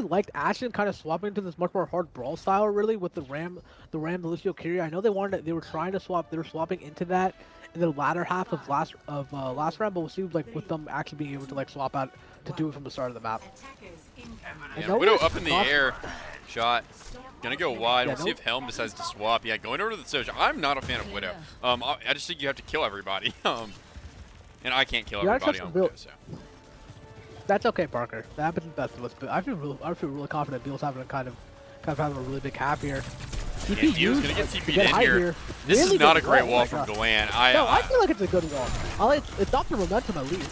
liked Ashen kind of swapping into this much more hard brawl style really with the Ram, the Lucio Kyrie. I know they were trying to swap, they were swapping into that in the latter half of last round, but we'll see like with them actually being able to like swap out to do it from the start of the map. Yeah, Widow up in the air, shot. Gonna go wide. We'll see if Helm decides to swap. Yeah, going over to the Soja. I'm not a fan of Widow. I just think you have to kill everybody. And I can't kill everybody on Widow. So. That's okay, Parker. That happens best of us. But I feel really confident Beal's having kind of having a really big cap here. Yeah, TP Dio's used gonna get to TP'd get in high here. This Really is not a good great wall, wall oh from my gosh. Delan. No, I feel like it's a good wall. It's off the momentum at least.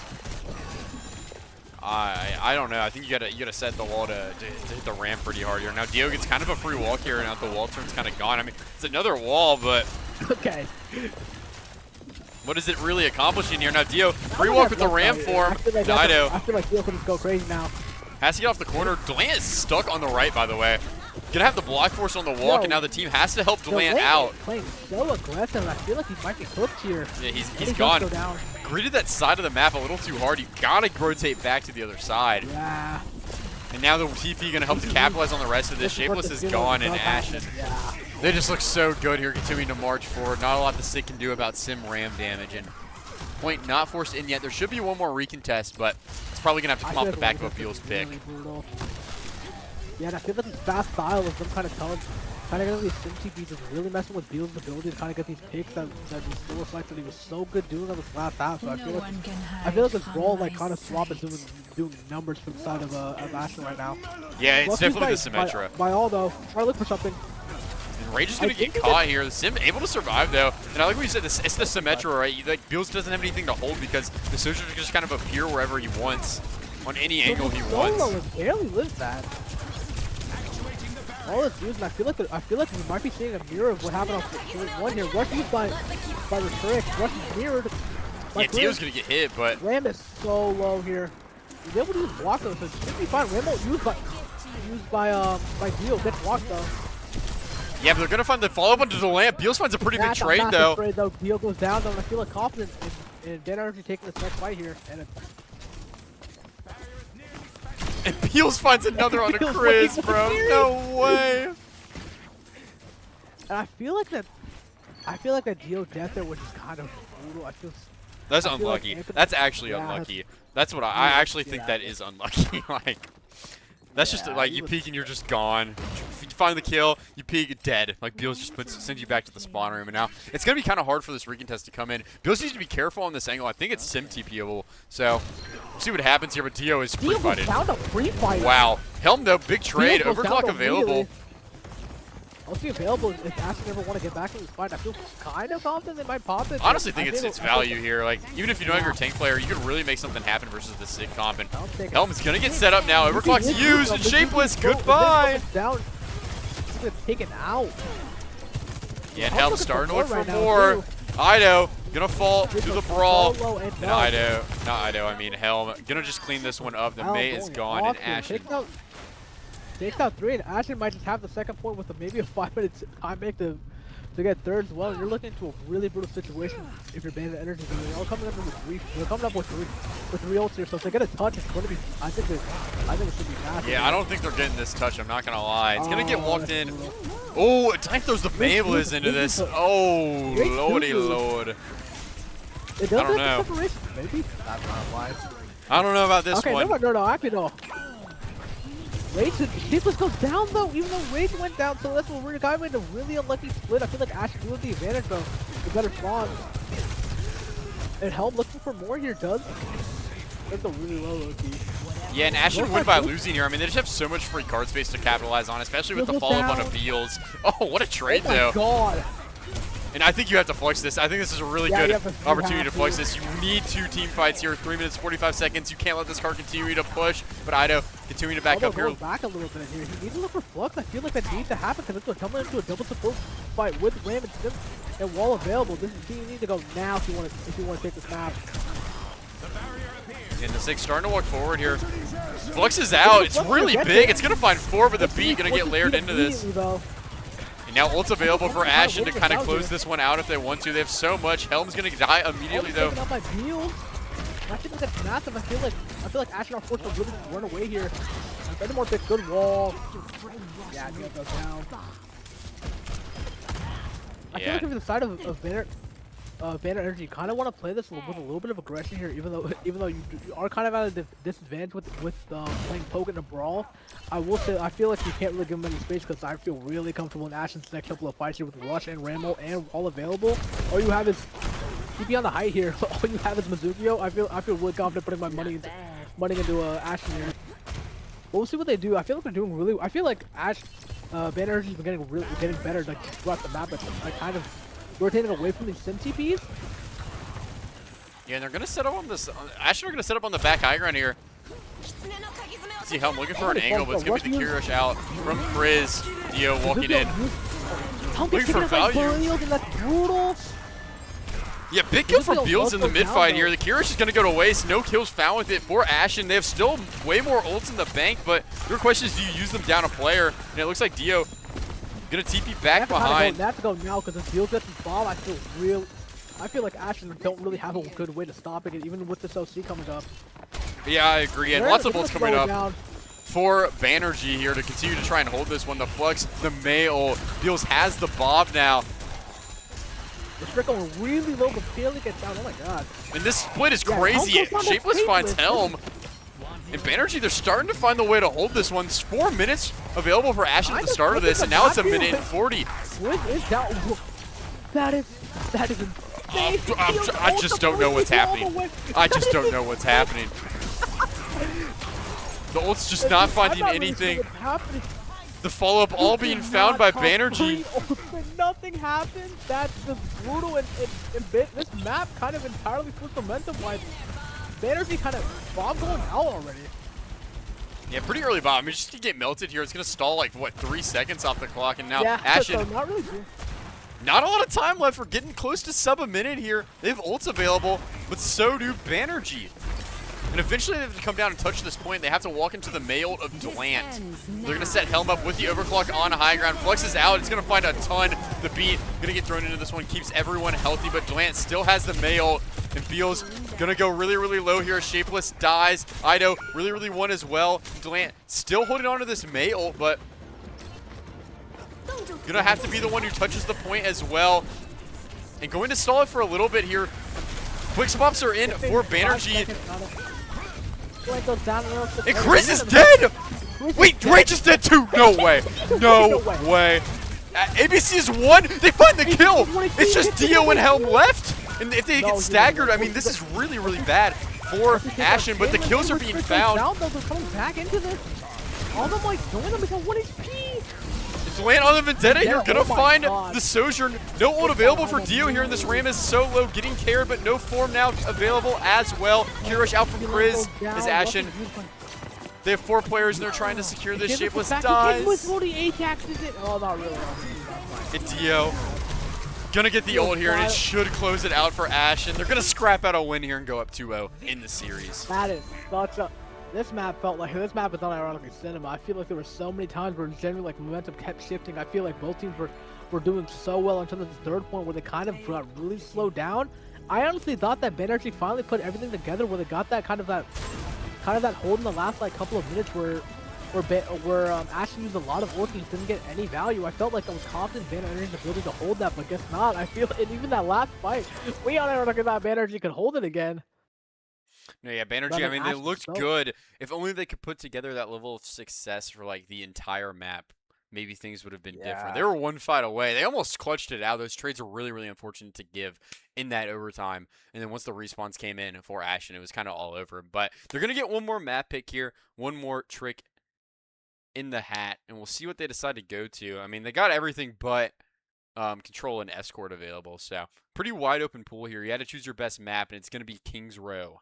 I don't know. I think you gotta set the wall to hit the ramp pretty hard here. Now Dio gets kind of a free walk here, and now the wall turn's kind of gone. I mean, it's another wall, but Okay. what is it really accomplishing here? Now Dio free walk with the ramp form. I feel like Dio can just go crazy now. Has to get off the corner. Delan is stuck on the right, by the way. Gonna have the block force on the walk, and now the team has to help Delan out. Playing so aggressive, I feel like he might be cooked here. Yeah, he's gone. Greeted that side of the map a little too hard. You gotta rotate back to the other side. Yeah. And now the TP gonna help to capitalize on the rest of this. Shapeless is gone, and Ashen. Yeah. They just look so good here, continuing to march forward. Not a lot the Sig can do about Sim ram damage, and point not forced in yet. There should be one more recontest, but it's probably gonna have to come off the back of a Beal's pick. Brutal. Yeah, and I feel like this fast style of them kind of getting these sim TPs is really messing with Beal's ability to kind of get these picks that these slower fights that he was so good doing on this last half. So I feel like his role like kind of swap is doing numbers for the side of Ashen right now. Yeah, it's definitely the by, Symmetra. By all though, try to look for something. And Rage is gonna get caught here. The Sim able to survive though, and I like what you said. It's the Symmetra, right? Like Beals doesn't have anything to hold because the Soldier can just kind of appear wherever he wants, on any angle he wants. Solo barely lives that. All this dudes, and I feel like we might be seeing a mirror of what happened on point one here. Rush used by Restrict. Rush is mirrored. Yeah, Dio's gonna get hit, but Ram is so low here. He's able to use block though, so it should be fine. Ram won't used by Dio gets blocked though. Yeah, but they're gonna find the follow-up onto the lamp. Beals finds a pretty big trade though. Dio goes down though, and I feel like confident in Bannergy taking this next fight here. And Beals finds another on a Chris, bro. No way. And I feel like that Dio death there was just kind of brutal. That's I feel unlucky. like That's actually unlucky. That's what I actually think that is unlucky. Like, that's just like you peek and you're just gone. You find the kill, you peek, dead. Like Beals just sends you back to the spawn room, and now it's gonna be kind of hard for this recontest to come in. Beals needs to be careful on this angle. I think it's sim TPable, so we'll see what happens here. But Dio is free fighting. Wow, Helm though, big trade, overclock available. I'll see available if Ashen ever want to get back in this fight. I feel kind of confident they might pop it. Honestly, think it's value here. Like, even if you don't have your tank player, you could really make something happen versus the Sig comp. And Helm's gonna get set up now. Overclock's used and Shapeless. Goodbye. Down. He's gonna take it out. Yeah, and Helm's starting to look for more. Ido gonna fall to the brawl. And Ido, not Ido, I mean Helm, gonna just clean this one up. The Mei is gone, and Ashen. Takes out 3, and Ashen might just have the second point with maybe a 5-minute time make to get third as well. And you're looking into a really brutal situation if you're Bandit Energy. They're all coming up with three. They're coming up with three ults here. So if they get a touch, it's going to be. I think it should be massive. Yeah, I don't think they're getting this touch. I'm not gonna lie. It's gonna get walked in. Oh, Time throws the Mabeliz into this. Oh, lordy lord. I don't know. Maybe. That's not why. I don't know about this one. Okay, no, actually no. Rage, Shapeless goes down though, even though Rage went down, so that's what we're kind of in a really unlucky split. I feel like Ashen do have the advantage though, the better spawns. And Helm looking for more here does. That's a really low key. Yeah, and Ashen win by losing here. I mean, they just have so much free card space to capitalize on, especially with the follow-up on a Beals. Oh, what a trade though. Oh my god. And I think you have to flex this. I think this is a really good opportunity to flex this. You need 2 team fights here, 3 minutes, 45 seconds. You can't let this card continue to push. But Ido continuing to back up here. Back a little bit here. He needs to look for flux. I feel like that needs to happen because it's coming into a double support fight with Ram and Sim and Wall available. This is you need to go now if you want to take this map. And the Sig starting to walk forward here. Flux is out. It's really big. It's gonna find 4, but the beat gonna get layered into this. And now ult's available for Ashen to kind of close this one out if they want to. They have so much. Helm's gonna die immediately though. I think that's massive. I feel like Ashen are forced to really run away here. Better more pick, good wall. Yeah, he goes down. I feel like if the side of Banner Energy, you kind of want to play this with a little bit of aggression here, even though you are kind of at a disadvantage with playing poke in a brawl. I will say I feel like you can't really give him any space because I feel really comfortable in Ashen's next couple of fights here with Rush and Ramo and all available. All you have is TP on the height here. All you have is Mizukio. I feel really confident putting my money into Ashen here. But we'll see what they do. I feel like they're doing really. I feel like Bannergy's been getting better like throughout the map, but like kind of rotating away from these sim TPs. Yeah, and they're gonna set up on this. Ashen are gonna set up on the back high ground here. See how I'm looking for an angle, but it's gonna be the Kirish out from Chris. Dio walking in. Looking for value. That's brutal. Yeah, big kill for Beals in the mid fight here. The Kirish is going to go to waste. No kills found with it for Ashen. They have still way more ults in the bank, but your question is, do you use them down a player? And it looks like Dio going to TP back behind. They have to go now because if Beals gets the bomb, I feel like Ashen don't really have a good way to stop it, even with this OC coming up. Yeah, I agree. And lots of ults coming up for Bannergy here to continue to try and hold this one. The Flux, the Mei ult. Beals has the Bob now. The Strick going really low, but barely gets down. Oh my god. And this split is crazy. Shapeless finds Helm. And Bannergy, they're starting to find the way to hold this one. It's 4 minutes available for Ashen at the start of this, and now it's a minute and 40. That is insane. I just don't know what's happening. I just don't know what's happening. The ult's just not finding anything. The follow-up all being found by Bannergy. Nothing happened. That's just brutal. And this map kind of entirely flipped momentum-wise. Bannergy kind of bomb going out already. Yeah, pretty early bomb. I mean, just to get melted here, it's going to stall like, what, 3 seconds off the clock. And now Ashen, so not really good. Not a lot of time left. We're getting close to sub a minute here. They have ults available, but so do Bannergy. And eventually they have to come down and touch this point. They have to walk into the Mei ult of Dlant. They're going to set Helm up with the overclock on high ground. Flux is out. It's going to find a ton. The beat going to get thrown into this one. Keeps everyone healthy, but Dlant still has the Mei ult. And Beals going to go really, really low here. Shapeless dies. Ido really, really won as well. Dlant still holding on to this Mei ult, but going to have to be the one who touches the point as well. And going to stall it for a little bit here. Quick swaps are in for Bannergy. And Chris is dead! Wait, Rage is dead too! No way! No way! ABC is one! They find the kill! It's just Dio and Helm left! And if they get staggered, I mean, this is really, really bad for Ashen, but the kills are being found. They're coming back into this. All of them like doing them because 1 HP! Land on the Vendetta, you're gonna find the Sojourn. No ult available for Dio here, and this Ram is solo, getting cared, but no form now available as well. Kirish out from Kriz is Ashen. They have 4 players, and they're trying to secure this. Shapeless dies. Oh, not really. And Dio gonna get the ult here, and it should close it out for Ashen. They're gonna scrap out a win here and go up 2-0 in the series. That is such a... This map felt like, this map is unironically cinema. I feel like there were so many times where generally like momentum kept shifting. I feel like both teams were doing so well until this third point where they kind of got really slowed down. I honestly thought that Bannergy finally put everything together where they got that kind of that hold in the last like couple of minutes where Ashen used a lot of ulti, didn't get any value. I felt like I was confident in Bannergy's ability to hold that, but guess not. I feel, and even that last fight, we unironically thought Bannergy could hold it again. No, yeah, Bannergy, I mean, they looked good. If only they could put together that level of success for, like, the entire map, maybe things would have been different. They were 1 fight away. They almost clutched it out. Those trades were really, really unfortunate to give in that overtime. And then once the respawns came in for Ashen, it was kind of all over. But they're going to get one more map pick here, one more trick in the hat, and we'll see what they decide to go to. I mean, they got everything but control and escort available. So, pretty wide open pool here. You had to choose your best map, and it's going to be King's Row.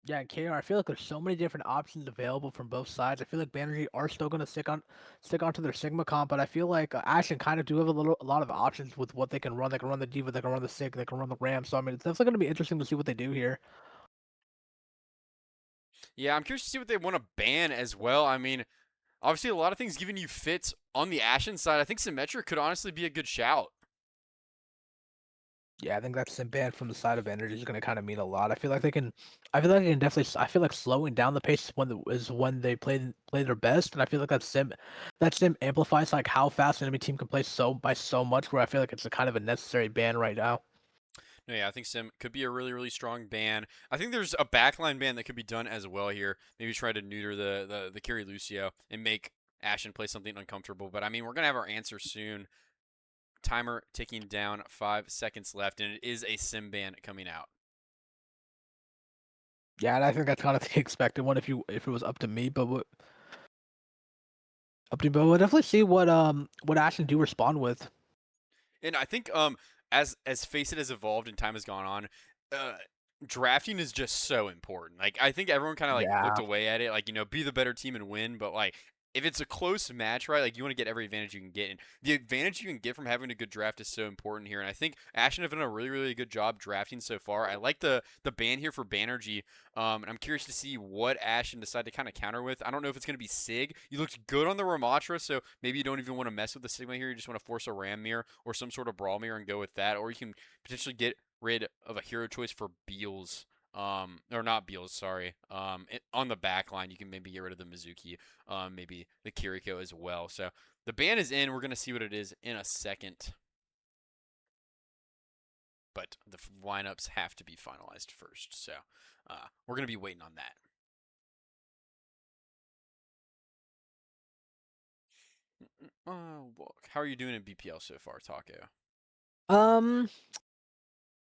Yeah, and KR, I feel like there's so many different options available from both sides. I feel like Bannergy are still going to stick onto their Sigma comp, but I feel like Ashen kind of do have a lot of options with what they can run. They can run the Diva, they can run the Sig, they can run the Ram. So I mean, it's definitely going to be interesting to see what they do here. Yeah, I'm curious to see what they want to ban as well. I mean, obviously a lot of things giving you fits on the Ashen side. I think Symmetric could honestly be a good shout. Yeah, I think that sim ban from the side of Bannergy is going to kind of mean a lot. I feel like they can definitely. I feel like slowing down the pace is when they play their best, and I feel like that sim amplifies like how fast an enemy team can play by so much. Where I feel like it's a kind of a necessary ban right now. No, yeah, I think Sim could be a really, really strong ban. I think there's a backline ban that could be done as well here. Maybe try to neuter the carry Lucio and make Ashen play something uncomfortable. But I mean, we're gonna have our answer soon. Timer ticking down, 5 seconds left, and it is a Sim ban coming out. Yeah, and I think that's kind of the expected one if it was up to me, but we'll definitely see what Ashen do respond with. And I think as FaceIt has evolved and time has gone on, uh drafting is just so important. Like I think everyone kind of like looked Yeah. away at it, like be the better team and win, but like if it's a close match, right? Like you want to get every advantage you can get, and the advantage you can get from having a good draft is so important here. And I think Ashen have done a really, really good job drafting so far. I like the ban here for Bannergy, and I'm curious to see what Ashen decide to kind of counter with. I don't know if it's going to be Sig. You looked good on the Ramatra, so maybe you don't even want to mess with the Sigma here. You just want to force a Ram mirror or some sort of Brawl mirror and go with that. Or you can potentially get rid of a hero choice for Beals. Or not Beals, sorry. On the back line, you can maybe get rid of the Mizuki, maybe the Kiriko as well. So the ban is in. We're going to see what it is in a second. But the lineups have to be finalized first. So we're going to be waiting on that. Oh, look. How are you doing in BPL so far, Taco?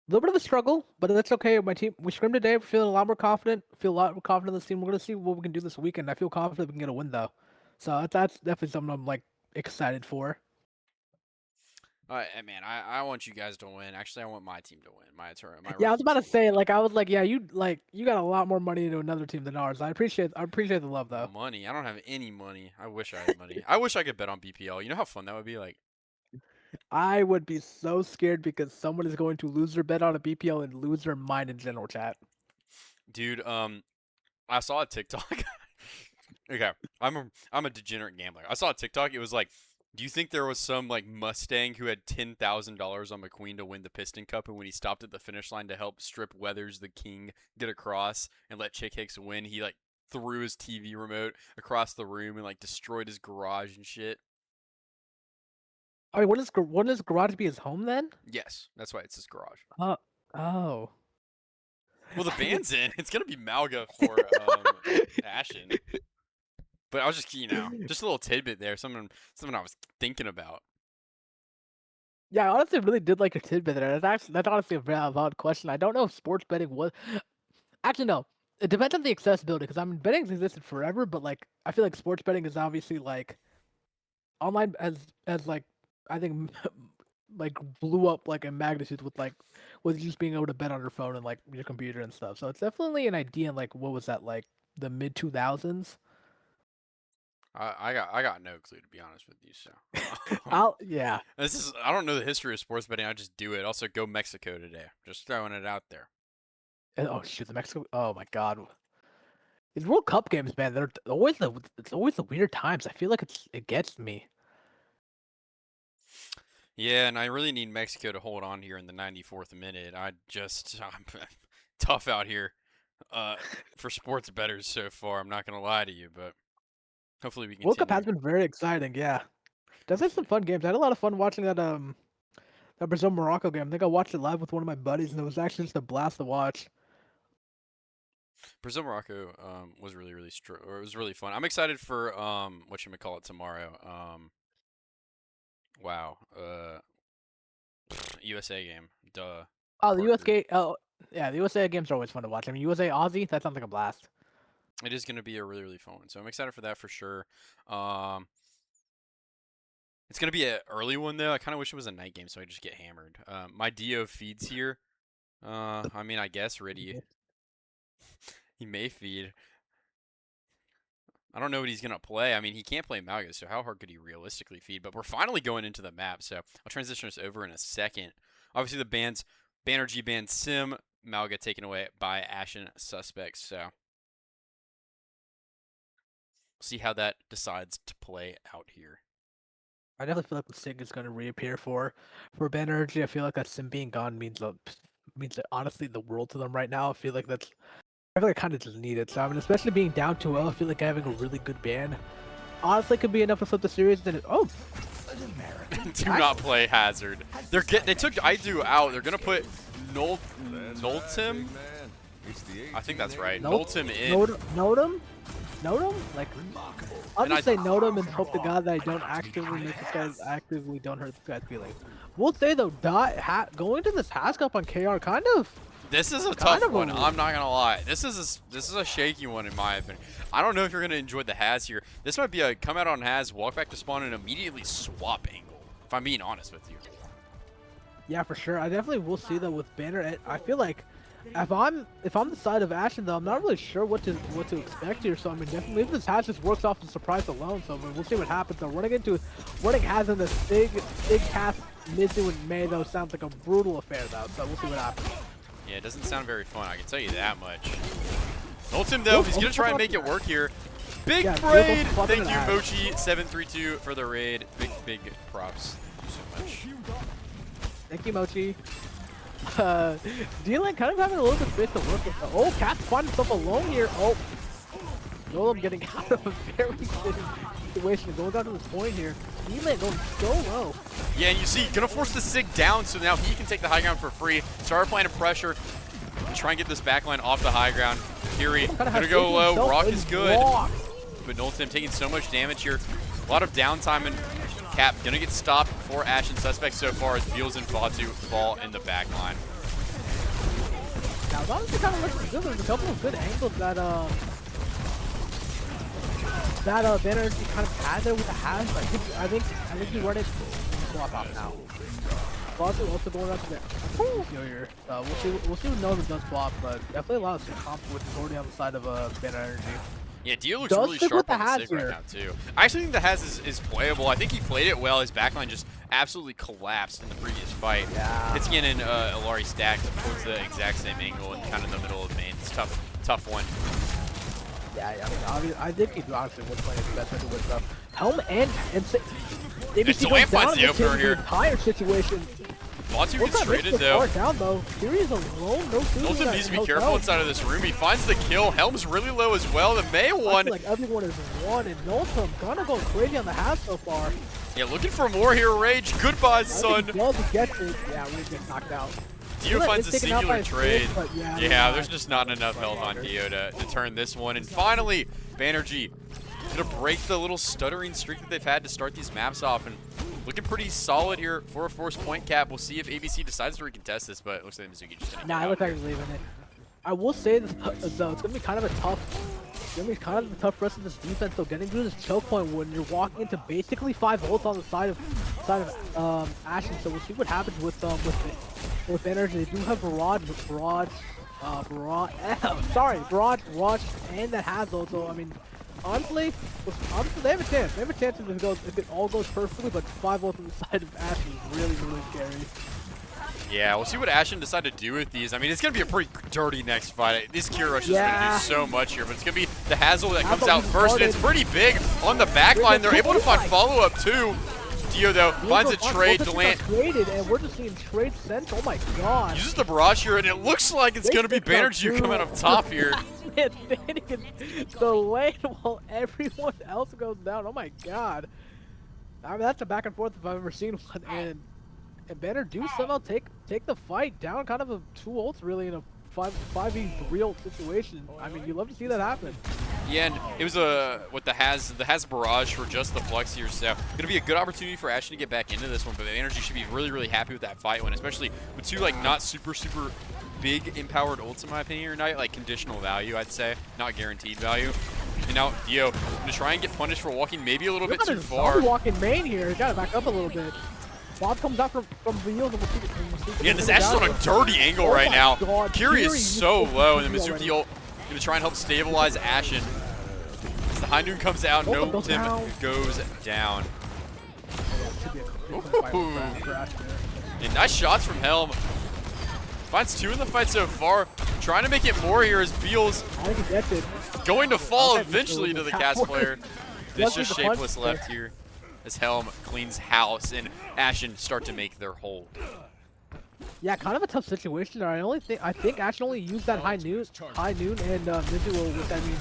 A little bit of a struggle, but that's okay. My team, we scrimmed today. We're feeling a lot more confident. Feel a lot more confident in this team. We're gonna see what we can do this weekend. I feel confident we can get a win though, so that's definitely something I'm like excited for. Man, I want you guys to win. Actually, I want my team to win. My Yeah, I was rookie about to team. say like I was like, yeah, you got a lot more money into another team than ours. I appreciate the love though. Money. I don't have any money. I wish I had money. I wish I could bet on BPL. You know how fun that would be? Like, I would be so scared because someone is going to lose their bet on a BPL and lose their mind in general chat. dude, I saw a TikTok. Okay, I'm a degenerate gambler. I saw a TikTok. It was like, do you think there was some like Mustang who had $10,000 on McQueen to win the Piston Cup, and when he stopped at the finish line to help Strip Weathers the King get across and let Chick Hicks win, he like threw his TV remote across the room and like destroyed his garage and shit. I mean, wouldn't his garage be his home then? Yes, that's why it's his garage. Uh, oh. Well, the band's in. It's gonna be Malga for Ashen. But I was just just a little tidbit there. Something I was thinking about. Yeah, I honestly really did like a tidbit there. That's honestly a very valid question. I don't know if sports betting was actually no. It depends on the accessibility because I mean betting's existed forever, but like I feel like sports betting is obviously like online as like I think like blew up like in magnitude with just being able to bet on your phone and like your computer and stuff. So it's definitely an idea in like what was that like the mid 2000s? I got no clue to be honest with you. So I'll yeah. this is I don't know the history of sports betting. I just do it. Also, go Mexico today. Just throwing it out there. And, oh shit, the Mexico. Oh my god, these World Cup games, man. They're always it's always the weird times. I feel like it gets me. Yeah, and I really need Mexico to hold on here in the 94th minute. I'm tough out here uh, for sports bettors so far. I'm not gonna lie to you, but hopefully we World Cup continue. has been very exciting. Yeah, there's been some Hopefully, fun games. I had a lot of fun watching that Brazil Morocco game. I think I watched it live with one of my buddies, and it was actually just a blast to watch. Brazil Morocco was or it was really fun. I'm excited for what you call it tomorrow. Wow, USA game. Duh, Oh, the Parker. USK. Oh, yeah, the USA games are always fun to watch. I mean, USA Aussie. That sounds like a blast. It is going to be a really, really fun one. So I'm excited for that for sure. Um, it's going to be an early one though. I kind of wish it was a night game so I just get hammered. My Dio feeds here. I mean, I guess Riddy he may feed. I don't know what he's going to play. I mean, he can't play Malgus, so how hard could he realistically feed? But we're finally going into the map, so I'll transition us over in a second. Obviously, the bands Bannergy band Sim, Malga taken away by Ashen Suspects. So we'll see how that decides to play out here. I definitely feel like the Sig is going to reappear for Bannergy. I feel like that Sim being gone means honestly the world to them right now. I feel like I kind of just need it. So I mean, especially being down 2-0, I feel like having a really good band honestly could be enough to flip the series. Oh, Do not play Hazard. They took Idu out. They're gonna put Noltim. I think that's right. Noltim in. Note him. Like I'll just say note him and hope to God that I don't actively don't hurt this guy's feelings. We'll say though, going to this Hask up on KR kind of This is a Kind tough of a one. weird- I'm not gonna lie. This is a shaky one in my opinion. I don't know if you're gonna enjoy the Has here. This might be a come out on Has, walk back to spawn, and immediately swap angle. If I'm being honest with you. Yeah, for sure. I definitely will see that with Banner. I feel like if I'm the side of Ashen though, I'm not really sure what to expect here. So I mean, definitely maybe this Has just works off the surprise alone. So I mean, we'll see what happens. Though running Has in this big cast Mizu and May though sounds like a brutal affair though. So we'll see what happens. Yeah, it doesn't sound very fun. I can tell you that much. Ultim though, he's gonna try and make it work here. Big raid! Thank you, Mochi732 for the raid. Big props. Thank you so much. Thank you, Mochi. D-Lane kind of having a little bit of space to work with. Oh, Cat's finding himself alone here. Oh, Golem getting out of a very good situation. Going down to this point here. D-Lane going so low. Yeah, and you see, gonna force the Sig down, so now he can take the high ground for free. Start applying pressure. Try and get this backline off the high ground. Fury gonna go low. Rock is good. But Noltim taking so much damage here. A lot of downtime, and Cap gonna get stopped for Ashen suspects so far as Beals and Fatu fall in the backline. Now, as long as it kind of looks good, there's a couple of good angles that Bannergy kind of had there with the Has. I think he run it swap out now. Fatu also going up to the here. We'll see what Nova does swap, but definitely a lot of comp with already on the side of Bannergy. Yeah, Dio looks really sharp on the Sig right now, too. I actually think the Has is playable. I think he played it well. His backline just absolutely collapsed in the previous fight. Yeah. Hitscan and Ilari stacked towards the exact same angle and kind of in the middle of main. It's tough one. Yeah, I mean, I think he honestly was playing the best with Helm and It's Lamp finds the opener here. Entire situation. Fatu gets traded though. Down though. Fury is alone. No food. Noltim needs to be careful inside of this room. He finds the kill. Helm's really low as well. The May one. Like everyone is one, and Noltim gonna go crazy on the half so far. Yeah, looking for more here, Rage. Goodbye, son. Well, to get this. Yeah, Rage gets knocked out. Dio finds a singular trade. Yeah, there's just not enough health on Dio to turn this one. And finally, Bannergy gonna break the little stuttering streak that they've had to start these maps off, and looking pretty solid here for a forced point cap. We'll see if ABC decides to recontest this, but it looks like Mizuki just gonna I look like he's leaving it. I will say this though, it's gonna be kind of a tough. It's gonna be kind of a tough rest of this defense. So getting through this choke point when you're walking into basically 5 ults on the side of Ashen. So we'll see what happens with Bannergy. They do have Barrage, and that has ult. So I mean, honestly, they have a chance. They have a chance if it all goes perfectly. But 5 ults on the side of Ashen is really scary. Yeah, we'll see what Ashen decide to do with these. I mean, it's going to be a pretty dirty next fight. This Q Rush is going to do so much here, but it's going to be the Hazel that comes out first, and it's pretty big on the back line. They're able to find follow-up, too. Dio, though, finds a trade to land. Traded, and we're just seeing trade sent. Oh, my God. Uses the Barrage here, and it looks like it's going to be Bannergy coming up top here. The lane while everyone else goes down. Oh, my God. I mean, that's a back and forth if I've ever seen one, and Banner do somehow take the fight down, kind of a 2 ults really in a 5v3 ult situation. I mean, you love to see that happen. Yeah, and it was with the Has Barrage for just the flex here, so gonna be a good opportunity for Ashen to get back into this one. But the Bannergy should be really happy with that fight one, especially with 2 like not super big empowered ults in my opinion tonight, like conditional value I'd say, not guaranteed value. And now Dio gonna try and get punished for walking maybe a little bit too far. Walking main here, you gotta back up a little bit. Bob comes out from Real. Yeah, this Ashen's on a dirty angle right now. Kiri is so low, and the Mizuki ult gonna try and help stabilize Ashen. As the High Noon comes out, Noltim goes down. Ooh. And nice shots from Helm. Finds 2 in the fight so far. Trying to make it more here as Beals going to fall eventually to the cast player. It's just Shapeless left here as Helm cleans house and Ashen start to make their hold. Yeah, kind of a tough situation there. I think Ashen only used that High Noon and Mizuo with. I mean,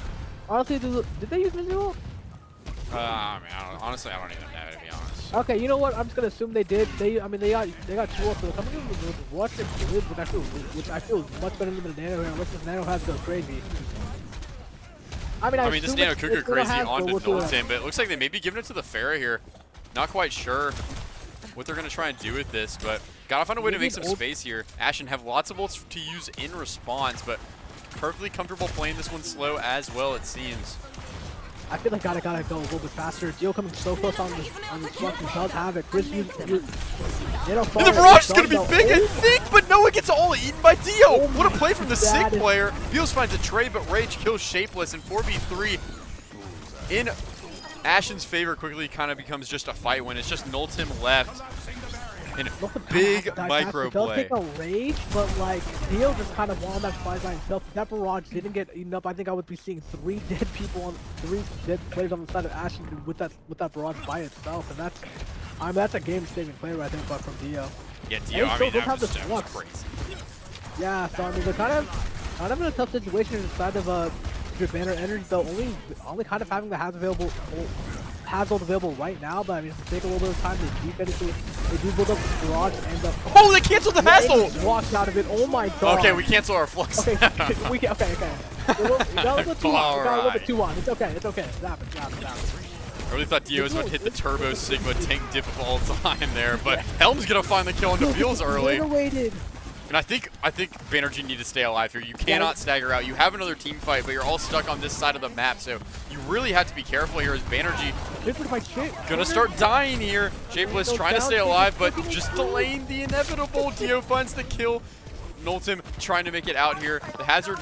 honestly, did they use Mizuo? I mean, honestly, I don't even know, to be honest. Okay, you know what? I'm just gonna assume they did. They got 2 ults. So coming in with Rush and Blitz, which I feel is much better than the Nano here, unless this Nano has to go crazy. I mean, this Nano could go crazy on to Noltim, but it looks like they may be giving it to the Pharah here. Not quite sure what they're going to try and do with this, but Gotta find a way to Maybe make some space here. Ashen have lots of ults to use in response, but perfectly comfortable playing this one slow as well, it seems. I feel like gotta go a little bit faster. Dio coming so close on the truck and does have it. Chris, you know, and the barrage is gonna be big, I think, but no, it gets all eaten by Dio. What a play from the Sig player. Beals finds a trade, but Rage kills Shapeless, and 4v3 in Ashen's favor quickly kind of becomes just a fight when it's just Nultim left. And big micro play. Does take a rage, but like Dio just kind of won that fight by himself. If that barrage didn't get eaten up, I think I would be seeing 3 dead players on the side of Ashen with that barrage by itself, and that's a game-saving play right there, but from Dio. Yeah, Dio. I mean, that was crazy. Yeah, so I mean, they're kind of in a tough situation inside of your Bannergy, though only kind of having the Hazard available right now, but I mean, if they take a little bit of time, they do build up the barrage and the. Oh, they canceled the Hazard! Walked out of it. Oh my god. Okay, we cancel our flux. Okay, okay. We got a little bit too on. We got a little bit too on. It's okay. It's okay. It happens. I really thought Dio was going to hit the Turbo Sigma tank diff of all time there, but Helm's going to find the kill on the Beals early. And I think Bannergy need to stay alive here. You cannot stagger out. You have another team fight, but you're all stuck on this side of the map, so you really have to be careful here as Bannergy gonna start dying here. Shapeless trying to stay alive, but just delaying the inevitable. Dio finds the kill. Nultim trying to make it out here. The Hazard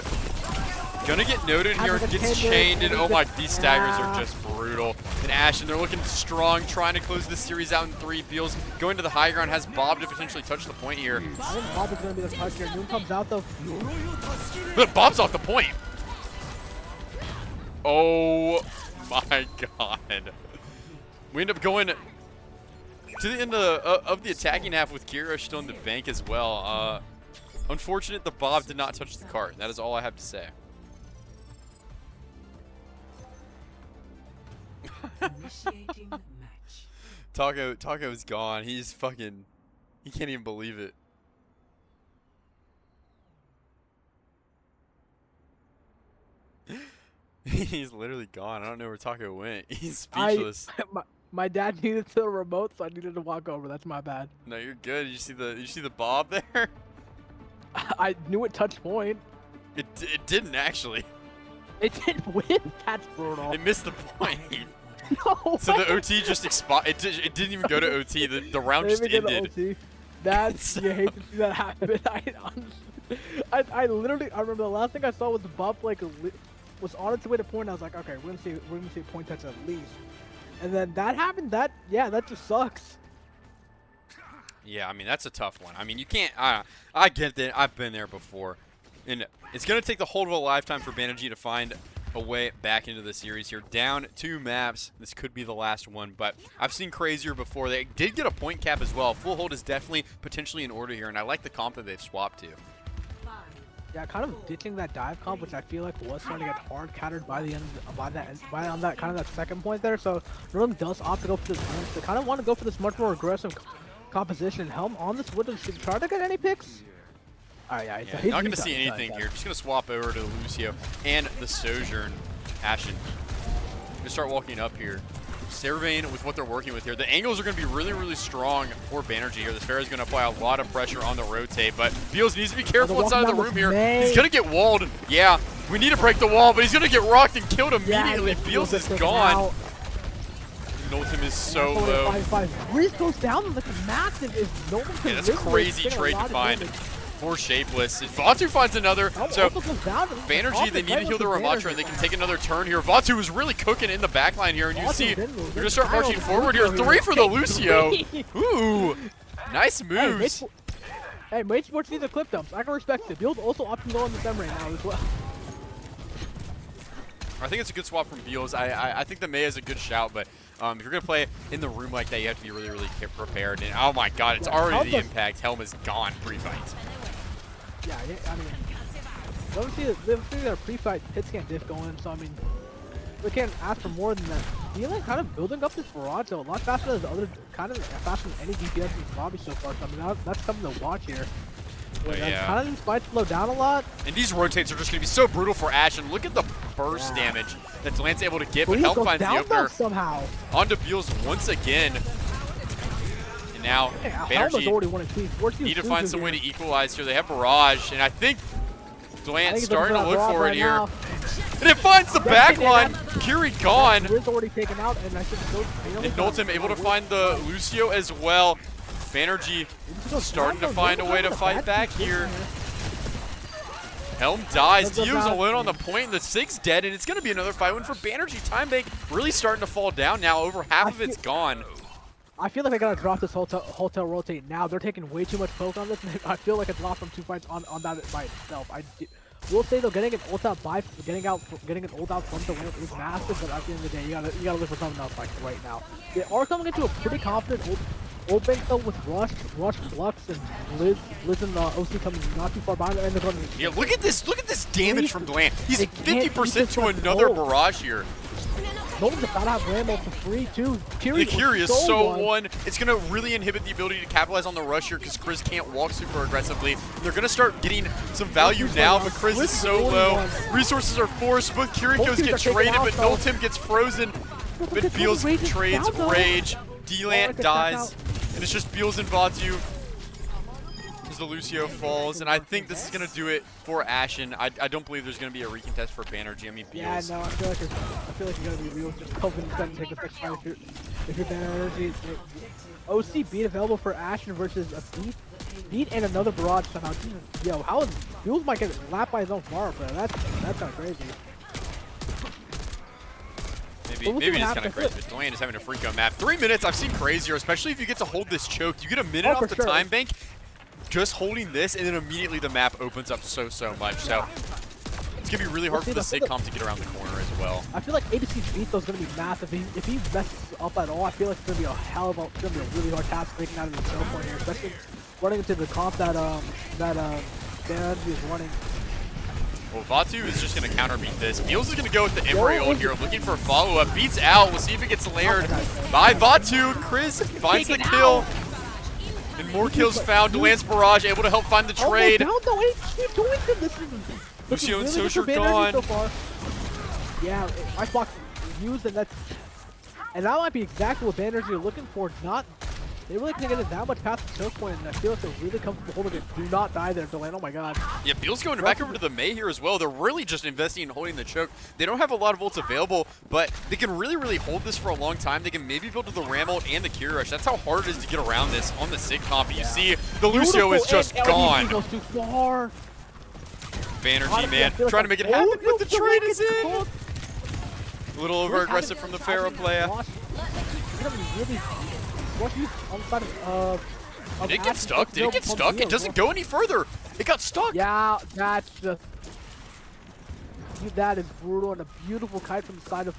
gonna get noted here, gets chained, and oh my, these staggers are just brutal. And Ashen, they're looking strong, trying to close this series out in 3. Beals going to the high ground, has Bob to potentially touch the point here. I think Bob is gonna be the touch here. Noon comes out though. But Bob's off the point. Oh my god. We end up going to the end of the attacking half with Kira still in the bank as well. Unfortunate the Bob did not touch the cart. That is all I have to say. Initiating match. Taco's gone. He's fucking, he can't even believe it. He's literally gone. I don't know where Taco went. He's speechless. My dad needed the remote, so I needed to walk over. That's my bad. No, you're good. You see the Bob there? I knew it touched point. It didn't actually. It didn't win. That's brutal. It missed the point. No. So the OT just expired. It didn't even go to OT. The round just ended. That's you hate to see that happen. I literally remember the last thing I saw was the Bob was on its way to point. I was like, okay, we're gonna see a point touch at least. And then that happened. That just sucks. Yeah, I mean that's a tough one. I mean you can't. I get that. I've been there before, and it's gonna take the whole of a lifetime for Bannergy to find a way back into the series here. Down 2 maps. This could be the last one, but I've seen crazier before. They did get a point cap as well. Full hold is definitely potentially in order here, and I like the comp that they've swapped to. Yeah, kind of ditching that dive comp, which I feel like was starting to get hard countered by the end, by on that kind of that second point there. So Norm does opt to go for this. They kind of want to go for this much more aggressive composition. Helm on this wood should try to get any picks. Alright, yeah, not going to see anything here. Just going to swap over to Lucio and the Sojourn. Ashen. Going to start walking up here. Servain with what they're working with here. The angles are going to be really, really strong for Bannergy here. The Pharah is going to apply a lot of pressure on the rotate, but Beals needs to be careful inside of the room here. He's going to get walled. Yeah, we need to break the wall, but he's going to get rocked and killed immediately. Beals is gone. Nultim is so low. Reese goes down like massive. Yeah, that's a crazy trade to find. More Shapeless. Vatu finds another. So Bannergy, they need to heal the Ramatra and they can take another turn here. Vatu was really cooking in the backline here, and you see they're going to start marching forward here. 3 for the Lucio. Ooh, nice moves. Hey, Mage Sports needs the clip dumps. I can respect it. Beals also opting low on the Fem right now as well. I think it's a good swap from Beals. I think the Mei is a good shout, but if you're going to play in the room like that, you have to be really, really prepared. And oh my god, it's already the impact. Helm is gone pre-fight. Yeah, I mean, don't see their pre-fight hits can't diff going, so I mean, we can't ask for more than that. Dealing kind of building up this barrage though, a lot faster than the other, kind of faster than any DPS in this lobby so far. So I mean, that's something to watch here. Oh, yeah. Kind of these fights slow down a lot. And these rotates are just going to be so brutal for Ashen. Look at the burst damage that Lance able to get, but Helm finds the opener. Somehow. Onto Beals once again. And now, Helma's Bannergy already won a tweet. need to find some way to equalize here. They have Barrage, and I think Glant's he's starting to looking look for that for it drop here. right And it finds the back line. Kiri gone. Riz already taken out, and I think And Noltem able to find the Lucio as well. Bannergy starting to find a way to fight back here. Helm dies. Dio's alone on the point, and the Sig's dead, and it's going to be another fight win for Bannergy. Time bank really starting to fall down now. Over half of it's gone. I feel like I gotta drop this hotel rotate now. They're taking way too much poke on this, and I feel like it's lost from 2 fights on that by itself. Will say though, getting an ult out getting an ult out from the win is massive, but at the end of the day, you gotta look for something else like right now. They are coming into a pretty confident ult bank though with Rush, Flux, and Blizz and OC coming not too far behind, and they're going. Yeah, look at this damage from Glant. He's 50% to another barrage here. Nolan's about to have Rambo for free too. The Kiri is so one. It's going to really inhibit the ability to capitalize on the rush here because Chris can't walk super aggressively. They're going to start getting some value now, but Chris is so low. Resources are forced, but Kiriko's get traded, but Noltem gets frozen. But Beals trades Rage. D-Lant dies, and it's just Beals and Vatu as the Lucio falls, and I think this is going to do it for Ashen. I don't believe there's going to be a recontest for Bannergy. I mean, Beals. Yeah, no, I feel like you're going to be real. Just hoping to take this next fight if you're Bannergy. OC beat available for Ashen versus a beat and another barrage somehow. Yo, how is Beals might get lapped by his own bar player? That's kind of crazy. Maybe it's kind of crazy, but Delan is having a freak on map. 3 minutes, I've seen crazier, especially if you get to hold this choke. You get a minute off the time bank, just holding this, and then immediately the map opens up so much. So it's going to be really hard for the Sigcom to get around the corner as well. I feel like ABC's beat though is going to be massive. If he messes up at all, I feel like it's going to be it's going to be a really hard task breaking out of the choke point here, especially running into the comp that Bannergy is running. Well, Vatu is just going to counterbeat this. Beals is going to go with the Emery ult here, looking for a follow-up. Beats out. We'll see if it gets layered by Vatu. Chris finds the kill. And more kills found. Delan's Barrage able to help find the trade. Lucio and Socher gone. So far. Yeah, Icebox used, and that might be exactly what Bannergy are looking for. They really can't get it that much past the choke point, and I feel like they're really comfortable holding it. Do not die there, Delan. Oh my god. Yeah, Beal's going back over to the Mei here as well. They're really just investing in holding the choke. They don't have a lot of ults available, but they can really hold this for a long time. They can maybe build to the Ram ult and the Kiri Rush. That's how hard it is to get around this on the Sig comp. You see, the Lucio is just gone. Bannergy, man, trying to make it happen, but the trade is in. A little over-aggressive from the Pharaoh player. Did it get stuck? Did it get stuck? It doesn't go any further. It got stuck. Yeah, that's just... That is brutal, and a beautiful kite from the side of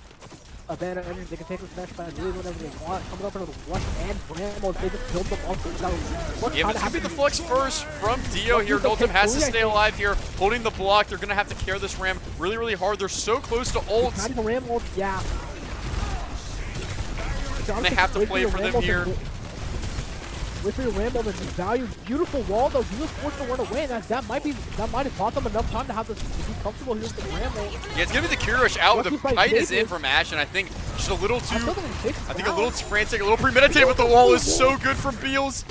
Bannergy. They can take this match by really whenever they want. Coming up into the rush and Bramble, they just build them off. Yeah, but it's going to be the flex first from Dio here. Noltem has to stay alive here, holding the block. They're going to have to carry this Ram really hard. They're so close to ults. Not even Ram ult, yeah. And they have to play for them here. With your Rambo, the value, beautiful wall though. He was forced to run away, and that might have bought them enough time to have this to be comfortable here with the Rambo. Yeah, it's gonna be the Kiri Rush out with the kite is in from Ashen. I think just a little too, a little too frantic, a little premeditated, but the wall is so good from Beals.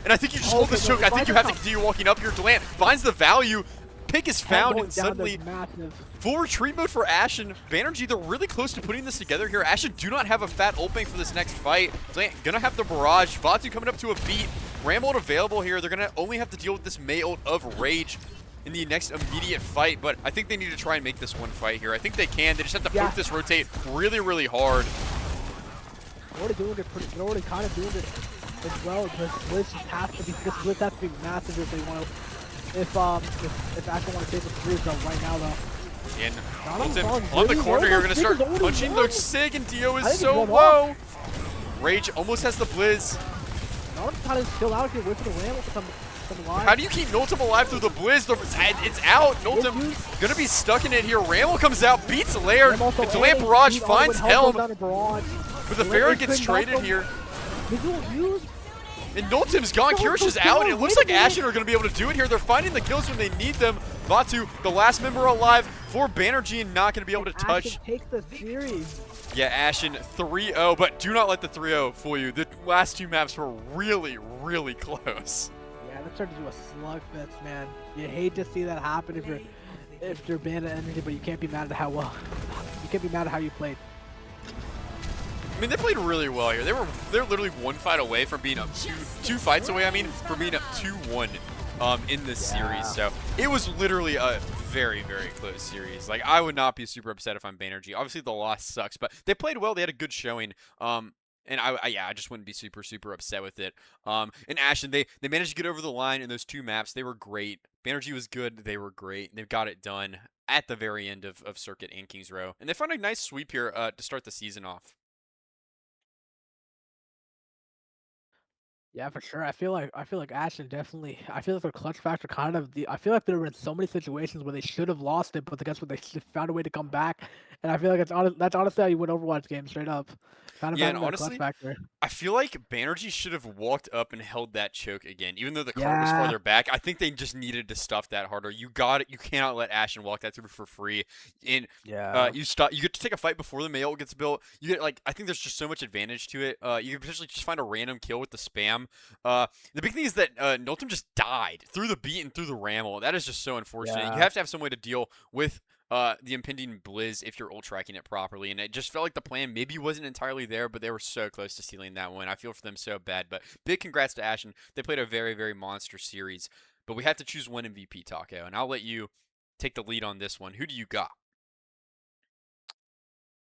And I think you just hold this choke. I think you have to continue walking up here. Delant finds the value. Pick is found, and suddenly full retreat mode for Ashen. Bannergy, they're really close to putting this together here. Ashen do not have a fat ult bank for this next fight. Delant gonna have the Barrage. Vatu coming up to a beat. Ram ult available here. They're gonna only have to deal with this Mei ult of Rage in the next immediate fight, but I think they need to try and make this one fight here. I think they can. They just have to poke this rotate really hard. They're already kind of doing it as well, because Blitz has to be massive if they want to. If Ashen want to take the freeze though right now though. And Noltem on the corner here, gonna start punching the Sig, and Dio is so low. Rage almost has the Blizz. Noltem's trying to still out here, whipping the Ram with some line. How do you keep Noltem alive through the Blizz? It's out. Noltem gonna be stuck in it here. Ramble comes out, beats Laird, and Delant Barrage finds Helm. But the Pharaoh gets traded here. And Noltem's gone, Kirish is out, and it looks like Ashen are going to be able to do it here. They're finding the kills when they need them. Vatu, the last member alive for Bannergy, and not going to be able to touch. Ashen takes the series. Yeah, Ashen 3-0, but do not let the 3-0 fool you. The last two maps were really, really close. Yeah, that turned into a slugfest, man. You hate to see that happen if you're Bannergy, but you can't be mad at how well you can't be mad at how you played. I mean, they played really well here. They're literally one fight away from being up two fights away. I mean, from being up 2-1 in this series. So it was literally a very, very close series. Like, I would not be super upset if I'm Bannergy. Obviously, the loss sucks, but they played well. They had a good showing. And I just wouldn't be super, super upset with it. And Ashen, they managed to get over the line in those two maps. They were great. Bannergy was good. They were great. They've got it done at the very end of Circuit and Kings Row. And they found a nice sweep here to start the season off. Yeah, for sure. I feel like Ashen definitely. I feel like their clutch factor kind of the. I feel like there were in so many situations where they should have lost it, but guess what? They found a way to come back, and I feel like that's honestly how you win Overwatch games straight up. Kind of Yeah, and having that clutch honestly, factor. I feel like Banerjee should have walked up and held that choke again, even though the cart was Yeah, farther back. I think they just needed to stuff that harder. You got it. You cannot let Ashen walk that through for free. And yeah, you stop. You get to take a fight before the mail gets built. You get like I think there's just so much advantage to it. You can potentially just find a random kill with the spam. The big thing is that Noltem just died through the beat and through the ramble. That is just so unfortunate. You yeah. have to have some way to deal with the impending blizz if you're ult tracking it properly. And it just felt like the plan maybe wasn't entirely there, but they were so close to stealing that one. I feel for them so bad. But big congrats to Ashen. They played a very, very monster series. But we have to choose one MVP, Taco. And I'll let you take the lead on this one. Who do you got?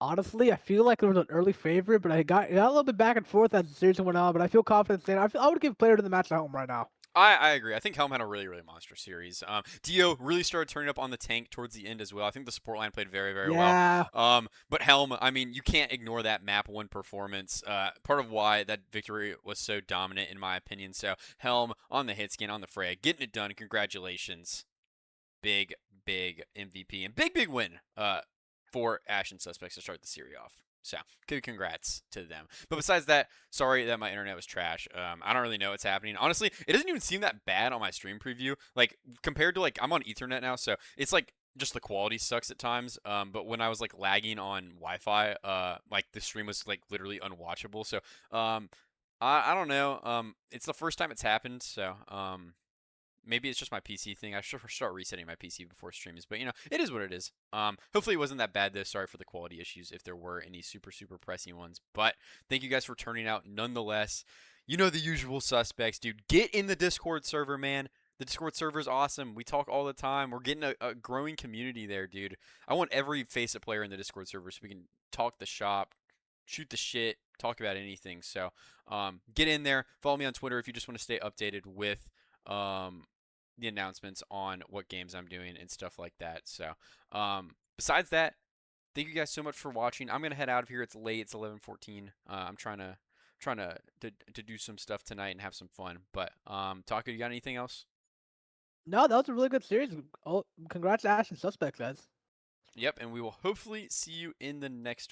Honestly, I feel like there was an early favorite, but I got a little bit back and forth as the series went on. But I feel confident saying I would give player to the match at home right now. I agree. I think Helm had a really, really monster series. Dio really started turning up on the tank towards the end as well. I think the support line played very, very well. Yeah, But Helm, I mean, you can't ignore that map one performance. Part of why that victory was so dominant, in my opinion. So Helm on the hit scan, on the fray, getting it done. Congratulations, big, big MVP and big, big win. For Ashen Suspects to start the series off. So, good congrats to them. But besides that, sorry that my internet was trash. I don't really know what's happening. Honestly, it doesn't even seem that bad on my stream preview. Like, compared to, like, I'm on Ethernet now, so it's, like, just the quality sucks at times. But when I was, like, lagging on Wi-Fi, like, the stream was, like, literally unwatchable. So, I don't know. It's the first time it's happened, so, maybe it's just my PC thing. I should start resetting my PC before streams, but it is what it is. Hopefully it wasn't that bad though. Sorry for the quality issues if there were any super super pressing ones. But thank you guys for turning out nonetheless. You know the usual suspects, dude. Get in the Discord server, man. The Discord server is awesome. We talk all the time. We're getting a growing community there, dude. I want every FaceIt player in the Discord server so we can talk the shop, shoot the shit, talk about anything. So get in there. Follow me on Twitter if you just want to stay updated with the announcements on what games I'm doing and stuff like that. So, besides that, thank you guys so much for watching. I'm gonna head out of here. It's late. It's 11:14. I'm trying to do some stuff tonight and have some fun. But Taco, you got anything else? no, that was a really good series. Oh, congrats to Ashen Suspects, guys. Yep. And we will hopefully see you in the next